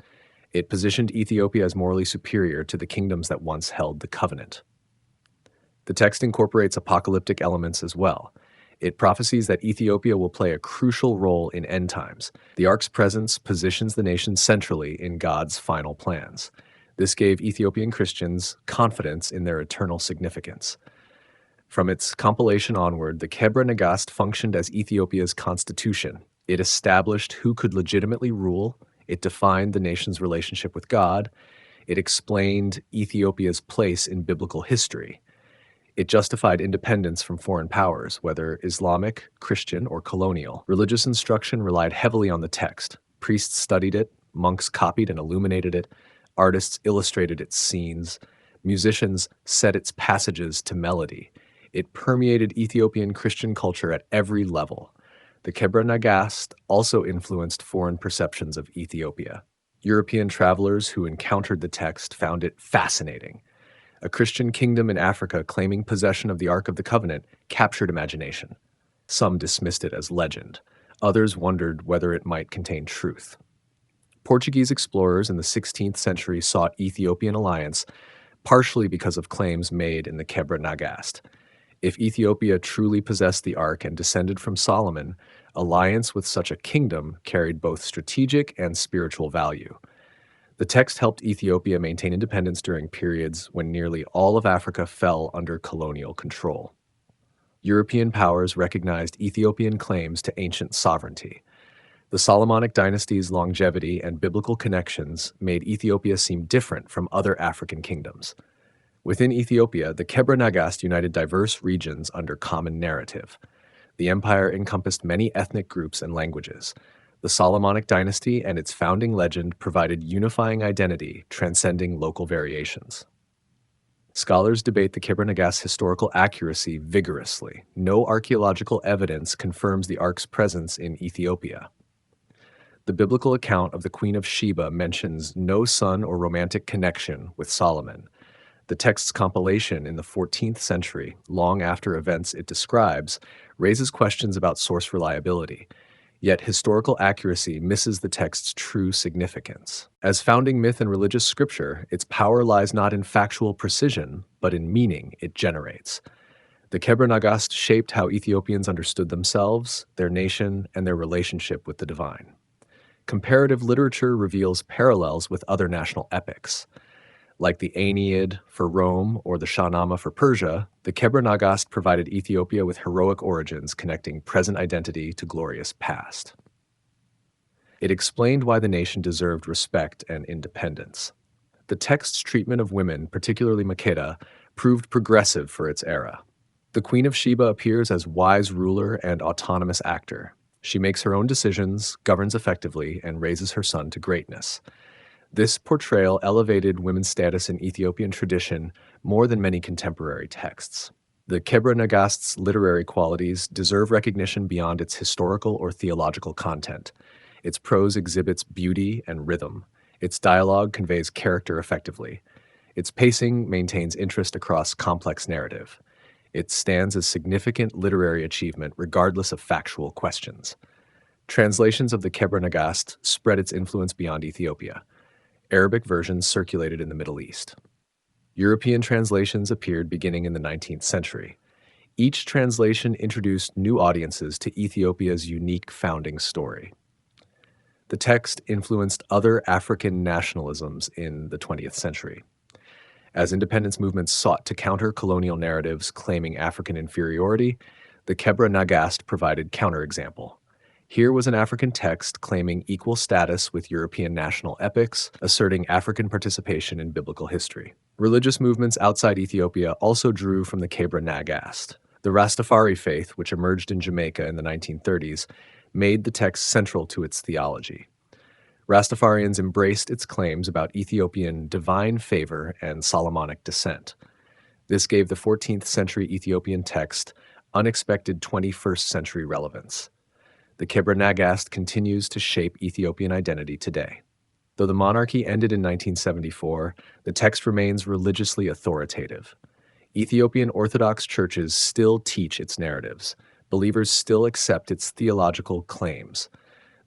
It positioned Ethiopia as morally superior to the kingdoms that once held the covenant. The text incorporates apocalyptic elements as well. It prophesies that Ethiopia will play a crucial role in end times. The Ark's presence positions the nation centrally in God's final plans. This gave Ethiopian Christians confidence in their eternal significance. From its compilation onward, the Kebra Nagast functioned as Ethiopia's constitution. It established who could legitimately rule. It defined the nation's relationship with God. It explained Ethiopia's place in biblical history. It justified independence from foreign powers, whether Islamic, Christian, or colonial. Religious instruction relied heavily on the text. Priests studied it, monks copied and illuminated it, artists illustrated its scenes, musicians set its passages to melody. It permeated Ethiopian Christian culture at every level. The Kebra Nagast also influenced foreign perceptions of Ethiopia. European travelers who encountered the text found it fascinating. A Christian kingdom in Africa claiming possession of the Ark of the Covenant captured imagination. Some dismissed it as legend. Others wondered whether it might contain truth. Portuguese explorers in the 16th century sought Ethiopian alliance, partially because of claims made in the Kebra Nagast. If Ethiopia truly possessed the Ark and descended from Solomon, alliance with such a kingdom carried both strategic and spiritual value. The text helped Ethiopia maintain independence during periods when nearly all of Africa fell under colonial control. European powers recognized Ethiopian claims to ancient sovereignty. The Solomonic dynasty's longevity and biblical connections made Ethiopia seem different from other African kingdoms. Within Ethiopia, the Kebra Nagast united diverse regions under common narrative. The empire encompassed many ethnic groups and languages. The Solomonic dynasty and its founding legend provided unifying identity, transcending local variations. Scholars debate the Kebra Nagast's historical accuracy vigorously. No archaeological evidence confirms the ark's presence in Ethiopia. The biblical account of the Queen of Sheba mentions no son or romantic connection with Solomon. The text's compilation in the 14th century, long after events it describes, raises questions about source reliability. Yet historical accuracy misses the text's true significance. As founding myth and religious scripture, its power lies not in factual precision, but in meaning it generates. The Kebra Nagast shaped how Ethiopians understood themselves, their nation, and their relationship with the divine. Comparative literature reveals parallels with other national epics. Like the Aeneid for Rome or the Shahnameh for Persia, the Kebra Nagast provided Ethiopia with heroic origins connecting present identity to glorious past. It explained why the nation deserved respect and independence. The text's treatment of women, particularly Makeda, proved progressive for its era. The Queen of Sheba appears as wise ruler and autonomous actor. She makes her own decisions, governs effectively, and raises her son to greatness. This portrayal elevated women's status in Ethiopian tradition more than many contemporary texts. The Kebra Nagast's literary qualities deserve recognition beyond its historical or theological content. Its prose exhibits beauty and rhythm. Its dialogue conveys character effectively. Its pacing maintains interest across complex narrative. It stands as significant literary achievement regardless of factual questions. Translations of the Kebra Nagast spread its influence beyond Ethiopia. Arabic versions circulated in the Middle East. European translations appeared beginning in the 19th century. Each translation introduced new audiences to Ethiopia's unique founding story. The text influenced other African nationalisms in the 20th century. As independence movements sought to counter colonial narratives claiming African inferiority, the Kebra Nagast provided counterexample. Here was an African text claiming equal status with European national epics, asserting African participation in biblical history. Religious movements outside Ethiopia also drew from the Kebra Nagast. The Rastafari faith, which emerged in Jamaica in the 1930s, made the text central to its theology. Rastafarians embraced its claims about Ethiopian divine favor and Solomonic descent. This gave the 14th century Ethiopian text unexpected 21st century relevance. The Kebra Nagast continues to shape Ethiopian identity today. Though the monarchy ended in 1974, the text remains religiously authoritative. Ethiopian Orthodox churches still teach its narratives. Believers still accept its theological claims.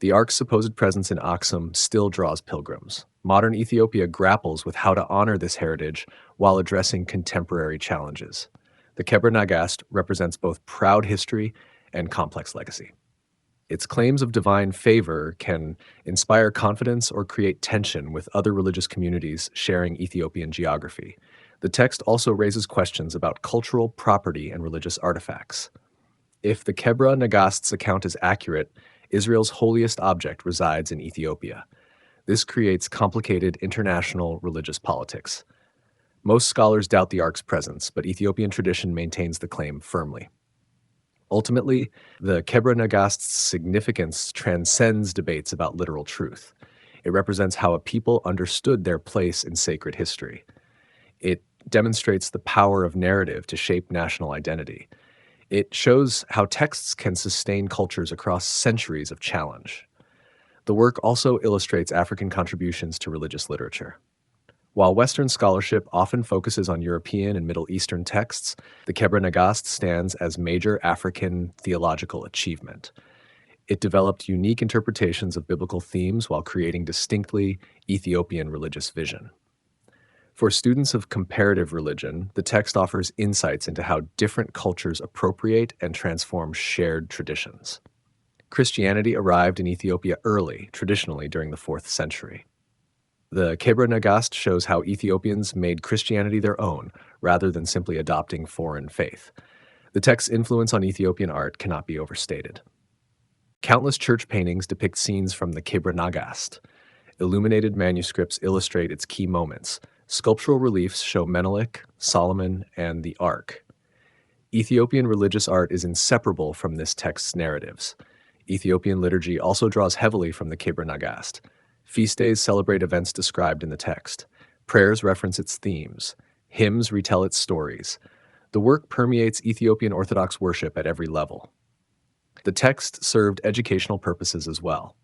The Ark's supposed presence in Aksum still draws pilgrims. Modern Ethiopia grapples with how to honor this heritage while addressing contemporary challenges. The Kebra Nagast represents both proud history and complex legacy. Its claims of divine favor can inspire confidence or create tension with other religious communities sharing Ethiopian geography. The text also raises questions about cultural property and religious artifacts. If the Kebra Nagast's account is accurate, Israel's holiest object resides in Ethiopia. This creates complicated international religious politics. Most scholars doubt the Ark's presence, but Ethiopian tradition maintains the claim firmly. Ultimately, the Kebra Nagast's significance transcends debates about literal truth. It represents how a people understood their place in sacred history. It demonstrates the power of narrative to shape national identity. It shows how texts can sustain cultures across centuries of challenge. The work also illustrates African contributions to religious literature. While Western scholarship often focuses on European and Middle Eastern texts, the Kebra Nagast stands as major African theological achievement. It developed unique interpretations of biblical themes while creating distinctly Ethiopian religious vision. For students of comparative religion, the text offers insights into how different cultures appropriate and transform shared traditions. Christianity arrived in Ethiopia early, traditionally during the 4th century. The Kebra Nagast shows how Ethiopians made Christianity their own, rather than simply adopting foreign faith. The text's influence on Ethiopian art cannot be overstated. Countless church paintings depict scenes from the Kebra Nagast. Illuminated manuscripts illustrate its key moments. Sculptural reliefs show Menelik, Solomon, and the Ark. Ethiopian religious art is inseparable from this text's narratives. Ethiopian liturgy also draws heavily from the Kebra Nagast. Feast days celebrate events described in the text. Prayers reference its themes. Hymns retell its stories. The work permeates Ethiopian Orthodox worship at every level. The text served educational purposes as well.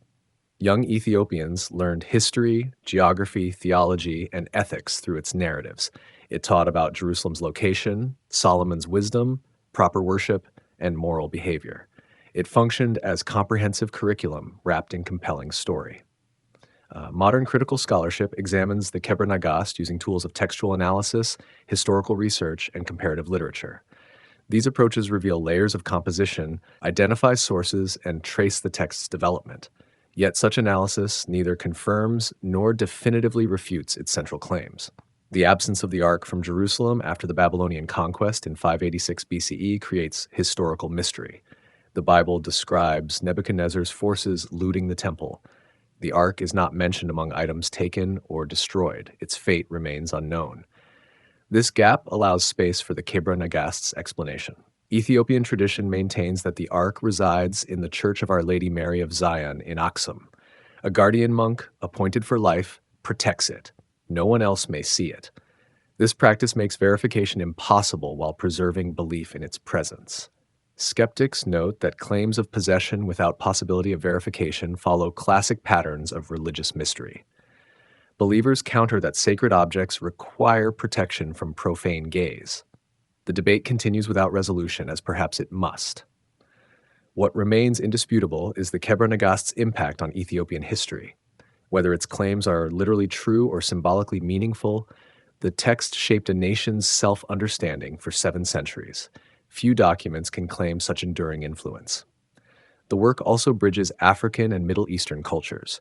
Young Ethiopians learned history, geography, theology, and ethics through its narratives. It taught about Jerusalem's location, Solomon's wisdom, proper worship, and moral behavior. It functioned as comprehensive curriculum wrapped in compelling story. Modern critical scholarship examines the Kebra Nagast using tools of textual analysis, historical research, and comparative literature. These approaches reveal layers of composition, identify sources, and trace the text's development. Yet such analysis neither confirms nor definitively refutes its central claims. The absence of the Ark from Jerusalem after the Babylonian conquest in 586 BCE creates historical mystery. The Bible describes Nebuchadnezzar's forces looting the temple. The Ark is not mentioned among items taken or destroyed. Its fate remains unknown. This gap allows space for the Kebra Nagast's explanation. Ethiopian tradition maintains that the Ark resides in the Church of Our Lady Mary of Zion in Aksum. A guardian monk, appointed for life, protects it. No one else may see it. This practice makes verification impossible while preserving belief in its presence. Skeptics note that claims of possession without possibility of verification follow classic patterns of religious mystery. Believers counter that sacred objects require protection from profane gaze. The debate continues without resolution, as perhaps it must. What remains indisputable is the Kebra Nagast's impact on Ethiopian history. Whether its claims are literally true or symbolically meaningful, the text shaped a nation's self-understanding for 7 centuries. Few documents can claim such enduring influence. The work also bridges African and Middle Eastern cultures.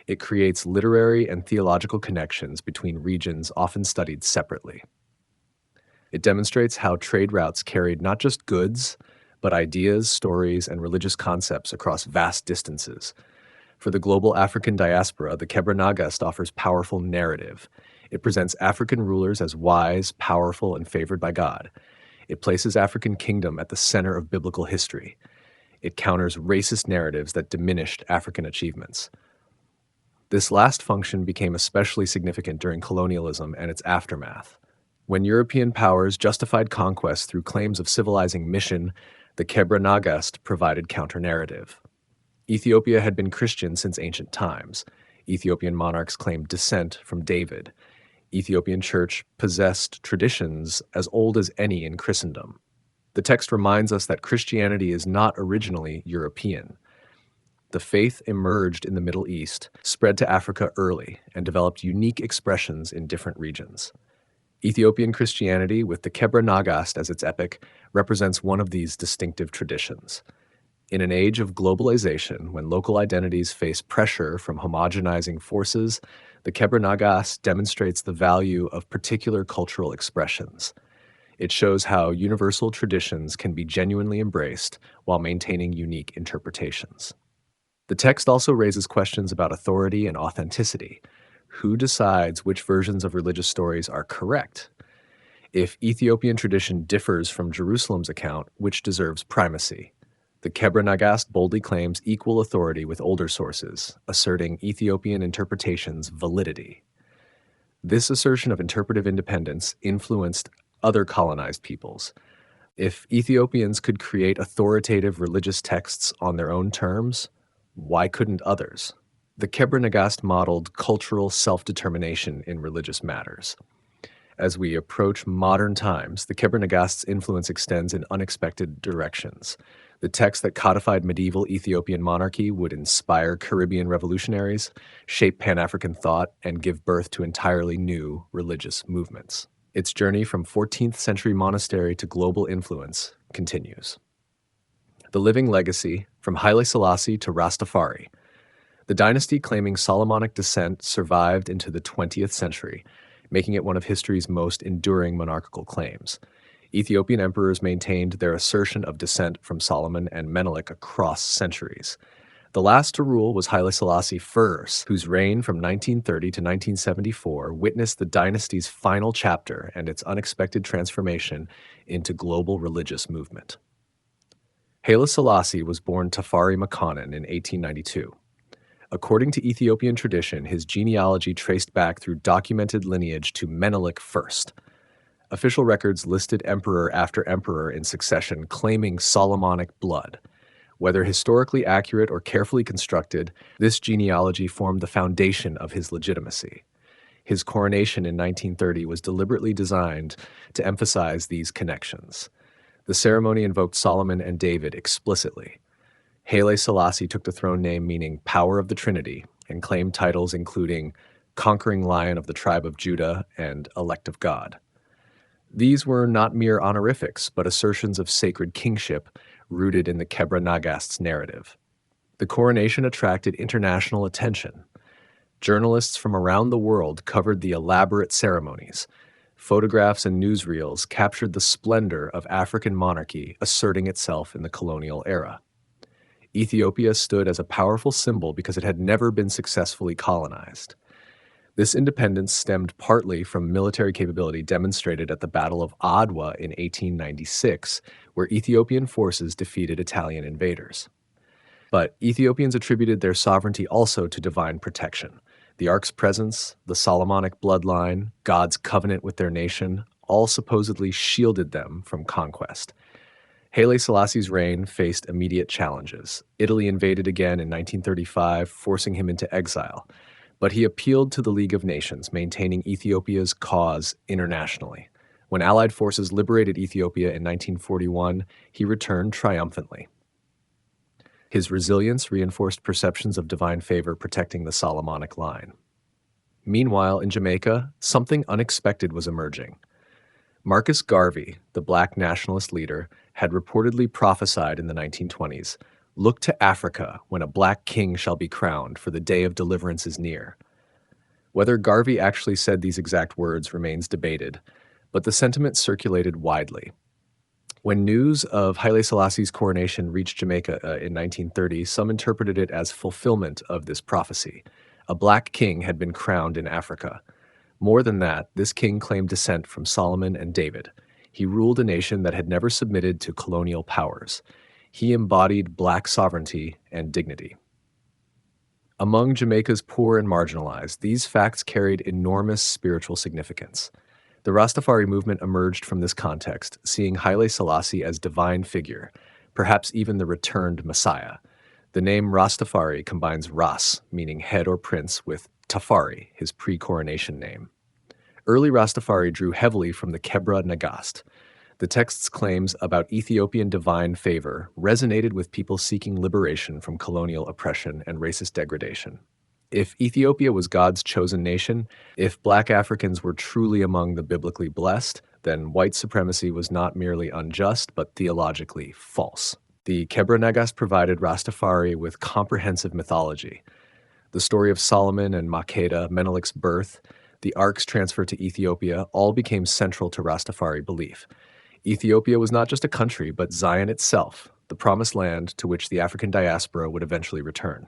It creates literary and theological connections between regions often studied separately. It demonstrates how trade routes carried not just goods, but ideas, stories, and religious concepts across vast distances. For the global African diaspora, the Kebra Nagast offers powerful narrative. It presents African rulers as wise, powerful, and favored by God. It places African kingdom at the center of biblical history. It counters racist narratives that diminished African achievements. This last function became especially significant during colonialism and its aftermath. When European powers justified conquest through claims of civilizing mission, the Kebra Nagast provided counter-narrative. Ethiopia had been Christian since ancient times. Ethiopian monarchs claimed descent from David. Ethiopian church possessed traditions as old as any in Christendom. The text reminds us that Christianity is not originally European. The faith emerged in the Middle East, spread to Africa early, and developed unique expressions in different regions. Ethiopian Christianity, with the Kebra Nagast as its epic, represents one of these distinctive traditions. In an age of globalization, when local identities face pressure from homogenizing forces, the Kebra Nagast demonstrates the value of particular cultural expressions. It shows how universal traditions can be genuinely embraced while maintaining unique interpretations. The text also raises questions about authority and authenticity. Who decides which versions of religious stories are correct? If Ethiopian tradition differs from Jerusalem's account, which deserves primacy? The Kebra Nagast boldly claims equal authority with older sources, asserting Ethiopian interpretation's validity. This assertion of interpretive independence influenced other colonized peoples. If Ethiopians could create authoritative religious texts on their own terms, why couldn't others? The Kebra Nagast modeled cultural self-determination in religious matters. As we approach modern times, the Kebra Nagast's influence extends in unexpected directions. The text that codified medieval Ethiopian monarchy would inspire Caribbean revolutionaries, shape Pan-African thought, and give birth to entirely new religious movements. Its journey from 14th century monastery to global influence continues. The living legacy, from Haile Selassie to Rastafari. The dynasty claiming Solomonic descent survived into the 20th century, making it one of history's most enduring monarchical claims. Ethiopian emperors maintained their assertion of descent from Solomon and Menelik across centuries. The last to rule was Haile Selassie I, whose reign from 1930 to 1974 witnessed the dynasty's final chapter and its unexpected transformation into global religious movement. Haile Selassie was born Tafari Makonnen in 1892. According to Ethiopian tradition, his genealogy traced back through documented lineage to Menelik I. Official records listed emperor after emperor in succession claiming Solomonic blood. Whether historically accurate or carefully constructed, this genealogy formed the foundation of his legitimacy. His coronation in 1930 was deliberately designed to emphasize these connections. The ceremony invoked Solomon and David explicitly. Haile Selassie took the throne name meaning power of the Trinity and claimed titles including conquering lion of the tribe of Judah and elect of God. These were not mere honorifics, but assertions of sacred kingship rooted in the Kebra Nagast's narrative. The coronation attracted international attention. Journalists from around the world covered the elaborate ceremonies. Photographs and newsreels captured the splendor of African monarchy asserting itself in the colonial era. Ethiopia stood as a powerful symbol because it had never been successfully colonized. This independence stemmed partly from military capability demonstrated at the Battle of Adwa in 1896, where Ethiopian forces defeated Italian invaders. But Ethiopians attributed their sovereignty also to divine protection. The Ark's presence, the Solomonic bloodline, God's covenant with their nation, all supposedly shielded them from conquest. Haile Selassie's reign faced immediate challenges. Italy invaded again in 1935, forcing him into exile. But he appealed to the League of Nations, maintaining Ethiopia's cause internationally. When Allied forces liberated Ethiopia in 1941, he returned triumphantly. His resilience reinforced perceptions of divine favor protecting the Solomonic line. Meanwhile, in Jamaica, something unexpected was emerging. Marcus Garvey, the black nationalist leader, had reportedly prophesied in the 1920s, "Look to Africa when a black king shall be crowned, for the day of deliverance is near." Whether Garvey actually said these exact words remains debated, but the sentiment circulated widely. When news of Haile Selassie's coronation reached Jamaica in 1930, some interpreted it as fulfillment of this prophecy. A black king had been crowned in Africa. More than that, this king claimed descent from Solomon and David. He ruled a nation that had never submitted to colonial powers. He embodied black sovereignty and dignity. Among Jamaica's poor and marginalized, these facts carried enormous spiritual significance. The Rastafari movement emerged from this context, seeing Haile Selassie as divine figure, perhaps even the returned Messiah. The name Rastafari combines Ras, meaning head or prince, with Tafari, his pre-coronation name. Early Rastafari drew heavily from the Kebra Nagast. The text's claims about Ethiopian divine favor resonated with people seeking liberation from colonial oppression and racist degradation. If Ethiopia was God's chosen nation, if black Africans were truly among the biblically blessed, then white supremacy was not merely unjust, but theologically false. The Kebra Nagast provided Rastafari with comprehensive mythology. The story of Solomon and Makeda, Menelik's birth, the Ark's transfer to Ethiopia, all became central to Rastafari belief. Ethiopia was not just a country, but Zion itself, the promised land to which the African diaspora would eventually return.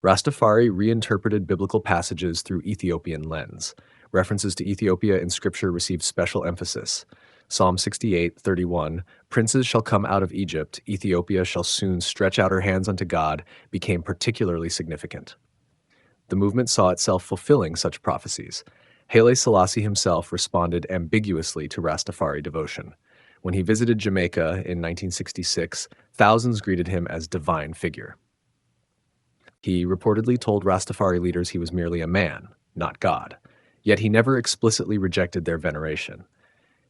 Rastafari reinterpreted biblical passages through Ethiopian lens. References to Ethiopia in Scripture received special emphasis. Psalm 68:31, "Princes shall come out of Egypt, Ethiopia shall soon stretch out her hands unto God," became particularly significant. The movement saw itself fulfilling such prophecies. Haile Selassie himself responded ambiguously to Rastafari devotion. When he visited Jamaica in 1966, thousands greeted him as divine figure. He reportedly told Rastafari leaders he was merely a man, not God, yet he never explicitly rejected their veneration.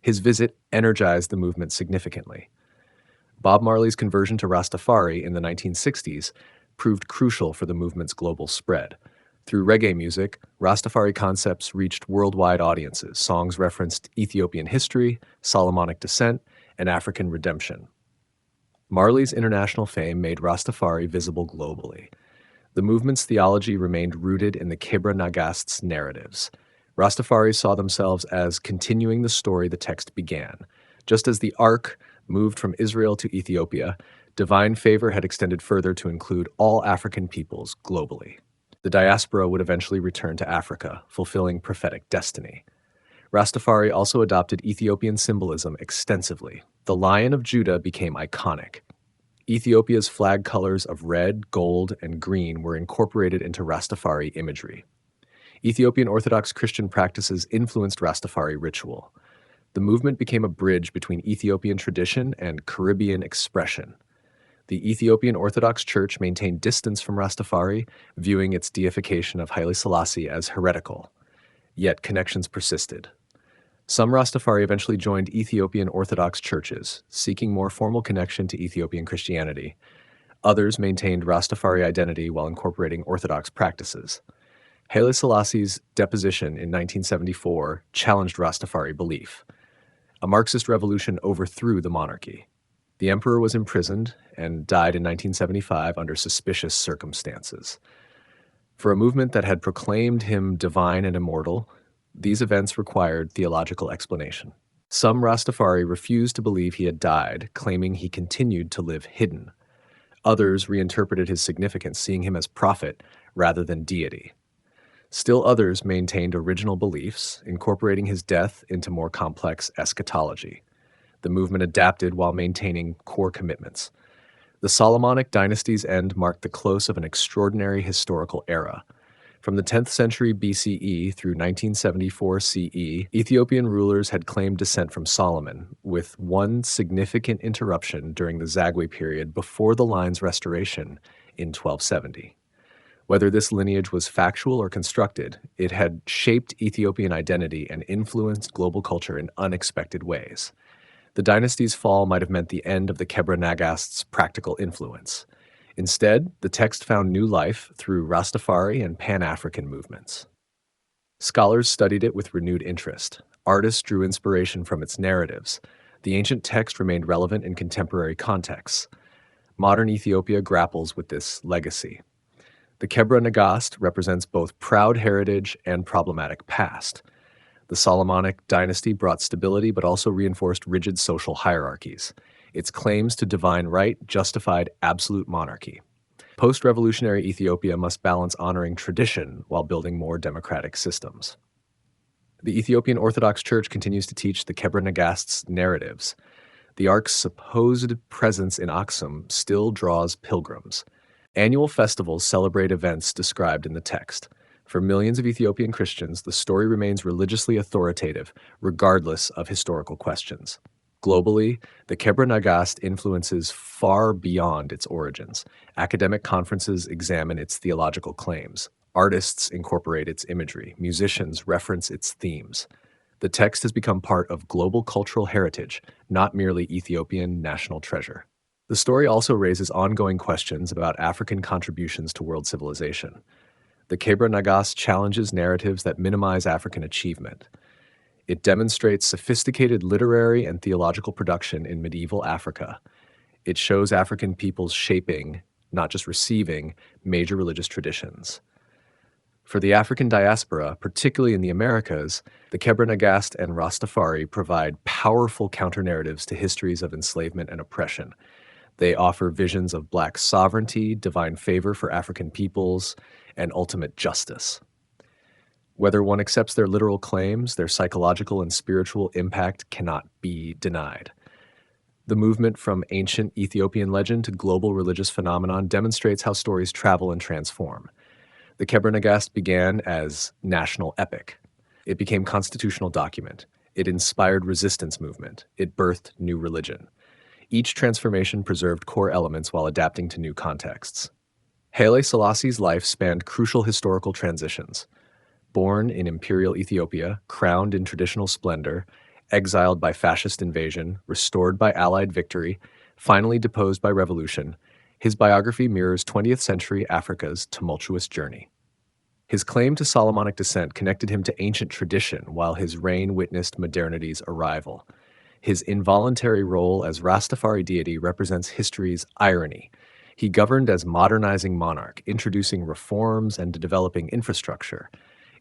His visit energized the movement significantly. Bob Marley's conversion to Rastafari in the 1960s proved crucial for the movement's global spread. Through reggae music, Rastafari concepts reached worldwide audiences. Songs referenced Ethiopian history, Solomonic descent, and African redemption. Marley's international fame made Rastafari visible globally. The movement's theology remained rooted in the Kebra Nagast's narratives. Rastafari saw themselves as continuing the story the text began. Just as the Ark moved from Israel to Ethiopia, Divine favor had extended further to include all African peoples globally. The diaspora would eventually return to Africa, fulfilling prophetic destiny. Rastafari also adopted Ethiopian symbolism extensively. The Lion of Judah became iconic. Ethiopia's flag colors of red, gold, and green were incorporated into Rastafari imagery. Ethiopian Orthodox Christian practices influenced Rastafari ritual. The movement became a bridge between Ethiopian tradition and Caribbean expression. The Ethiopian Orthodox Church maintained distance from Rastafari, viewing its deification of Haile Selassie as heretical. Yet connections persisted. Some Rastafari eventually joined Ethiopian Orthodox churches, seeking more formal connection to Ethiopian Christianity. Others maintained Rastafari identity while incorporating Orthodox practices. Haile Selassie's deposition in 1974 challenged Rastafari belief. A Marxist revolution overthrew the monarchy. The emperor was imprisoned and died in 1975 under suspicious circumstances. For a movement that had proclaimed him divine and immortal, these events required theological explanation. Some Rastafari refused to believe he had died, claiming he continued to live hidden. Others reinterpreted his significance, seeing him as prophet rather than deity. Still others maintained original beliefs, incorporating his death into more complex eschatology. The movement adapted while maintaining core commitments. The Solomonic dynasty's end marked the close of an extraordinary historical era. From the 10th century BCE through 1974 CE, Ethiopian rulers had claimed descent from Solomon, with one significant interruption during the Zagwe period before the line's restoration in 1270. Whether this lineage was factual or constructed, it had shaped Ethiopian identity and influenced global culture in unexpected ways. The dynasty's fall might have meant the end of the Kebra Nagast's practical influence. Instead, the text found new life through Rastafari and Pan-African movements. Scholars studied it with renewed interest. Artists drew inspiration from its narratives. The ancient text remained relevant in contemporary contexts. Modern Ethiopia grapples with this legacy. The Kebra Nagast represents both proud heritage and problematic past. The Solomonic dynasty brought stability but also reinforced rigid social hierarchies. Its claims to divine right justified absolute monarchy. Post-revolutionary Ethiopia must balance honoring tradition while building more democratic systems. The Ethiopian Orthodox Church continues to teach the Kebra Nagast's narratives. The Ark's supposed presence in Aksum still draws pilgrims. Annual festivals celebrate events described in the text. For millions of Ethiopian Christians, the story remains religiously authoritative, regardless of historical questions. Globally, the Kebra Nagast influences far beyond its origins. Academic conferences examine its theological claims. Artists incorporate its imagery. Musicians reference its themes. The text has become part of global cultural heritage, not merely Ethiopian national treasure. The story also raises ongoing questions about African contributions to world civilization. The Kebra Nagast challenges narratives that minimize African achievement. It demonstrates sophisticated literary and theological production in medieval Africa. It shows African peoples shaping, not just receiving, major religious traditions. For the African diaspora, particularly in the Americas, the Kebra Nagast and Rastafari provide powerful counter-narratives to histories of enslavement and oppression. They offer visions of Black sovereignty, divine favor for African peoples, and ultimate justice. Whether one accepts their literal claims, their psychological and spiritual impact cannot be denied. The movement from ancient Ethiopian legend to global religious phenomenon demonstrates how stories travel and transform. The Kebra Nagast began as national epic. It became constitutional document. It inspired resistance movement. It birthed new religion. Each transformation preserved core elements while adapting to new contexts. Haile Selassie's life spanned crucial historical transitions. Born in imperial Ethiopia, crowned in traditional splendor, exiled by fascist invasion, restored by Allied victory, finally deposed by revolution, his biography mirrors 20th century Africa's tumultuous journey. His claim to Solomonic descent connected him to ancient tradition, while his reign witnessed modernity's arrival. His involuntary role as Rastafari deity represents history's irony. He governed as modernizing monarch, introducing reforms and developing infrastructure.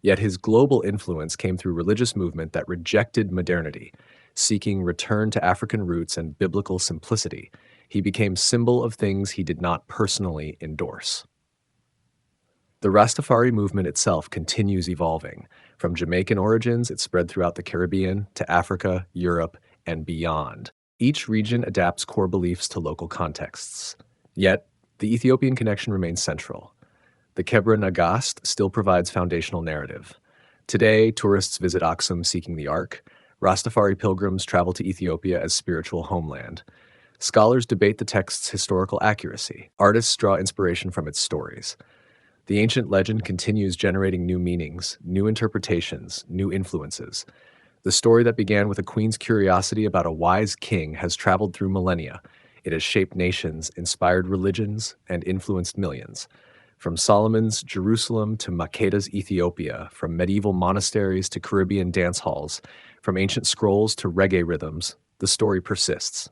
Yet his global influence came through religious movement that rejected modernity, seeking return to African roots and biblical simplicity. He became symbol of things he did not personally endorse. The Rastafari movement itself continues evolving. From Jamaican origins, it spread throughout the Caribbean to Africa, Europe, and beyond. Each region adapts core beliefs to local contexts. Yet, the Ethiopian connection remains central. The Kebra Nagast still provides foundational narrative. Today, tourists visit Aksum seeking the Ark. Rastafari pilgrims travel to Ethiopia as spiritual homeland. Scholars debate the text's historical accuracy. Artists draw inspiration from its stories. The ancient legend continues generating new meanings, new interpretations, new influences. The story that began with a queen's curiosity about a wise king has traveled through millennia. It has shaped nations, inspired religions, and influenced millions. From Solomon's Jerusalem to Makeda's Ethiopia, from medieval monasteries to Caribbean dance halls, from ancient scrolls to reggae rhythms, the story persists.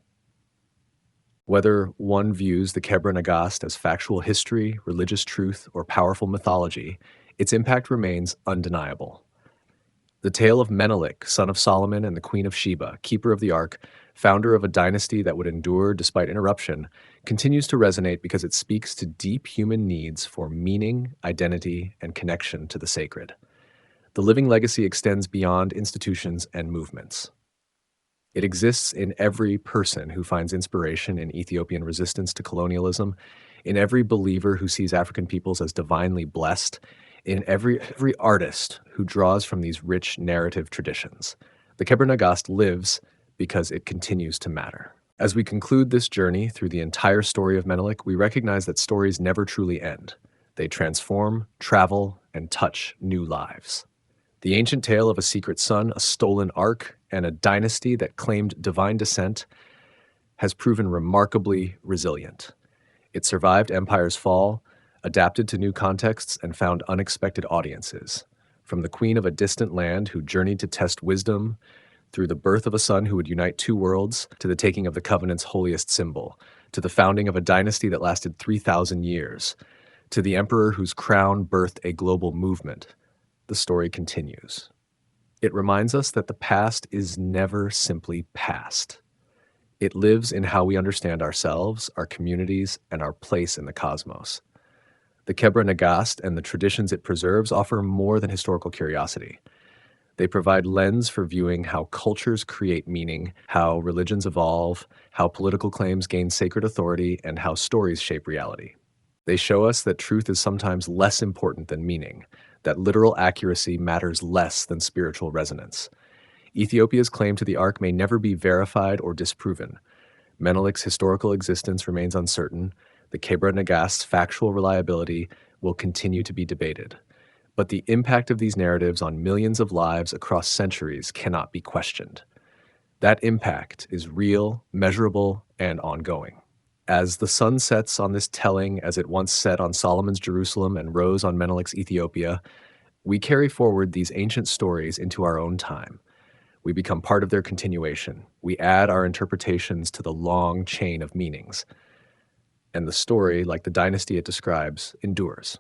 Whether one views the Kebra Nagast as factual history, religious truth, or powerful mythology, its impact remains undeniable. The tale of Menelik, son of Solomon and the Queen of Sheba, keeper of the Ark, founder of a dynasty that would endure despite interruption, continues to resonate because it speaks to deep human needs for meaning, identity, and connection to the sacred. The living legacy extends beyond institutions and movements. It exists in every person who finds inspiration in Ethiopian resistance to colonialism, in every believer who sees African peoples as divinely blessed, in every artist who draws from these rich narrative traditions. The Kebra Nagast lives because it continues to matter. As we conclude this journey through the entire story of Menelik, we recognize that stories never truly end. They transform, travel, and touch new lives. The ancient tale of a secret son, a stolen ark, and a dynasty that claimed divine descent has proven remarkably resilient. It survived empire's fall, adapted to new contexts, and found unexpected audiences. From the queen of a distant land who journeyed to test wisdom, through the birth of a son who would unite two worlds, to the taking of the covenant's holiest symbol, to the founding of a dynasty that lasted 3,000 years, to the emperor whose crown birthed a global movement, the story continues. It reminds us that the past is never simply past. It lives in how we understand ourselves, our communities, and our place in the cosmos. The Kebra Nagast and the traditions it preserves offer more than historical curiosity. They provide lens for viewing how cultures create meaning, how religions evolve, how political claims gain sacred authority, and how stories shape reality. They show us that truth is sometimes less important than meaning, that literal accuracy matters less than spiritual resonance. Ethiopia's claim to the Ark may never be verified or disproven. Menelik's historical existence remains uncertain. The Kebra Nagast's factual reliability will continue to be debated. But the impact of these narratives on millions of lives across centuries cannot be questioned. That impact is real, measurable, and ongoing. As the sun sets on this telling, as it once set on Solomon's Jerusalem and rose on Menelik's Ethiopia, we carry forward these ancient stories into our own time. We become part of their continuation. We add our interpretations to the long chain of meanings. And the story, like the dynasty it describes, endures.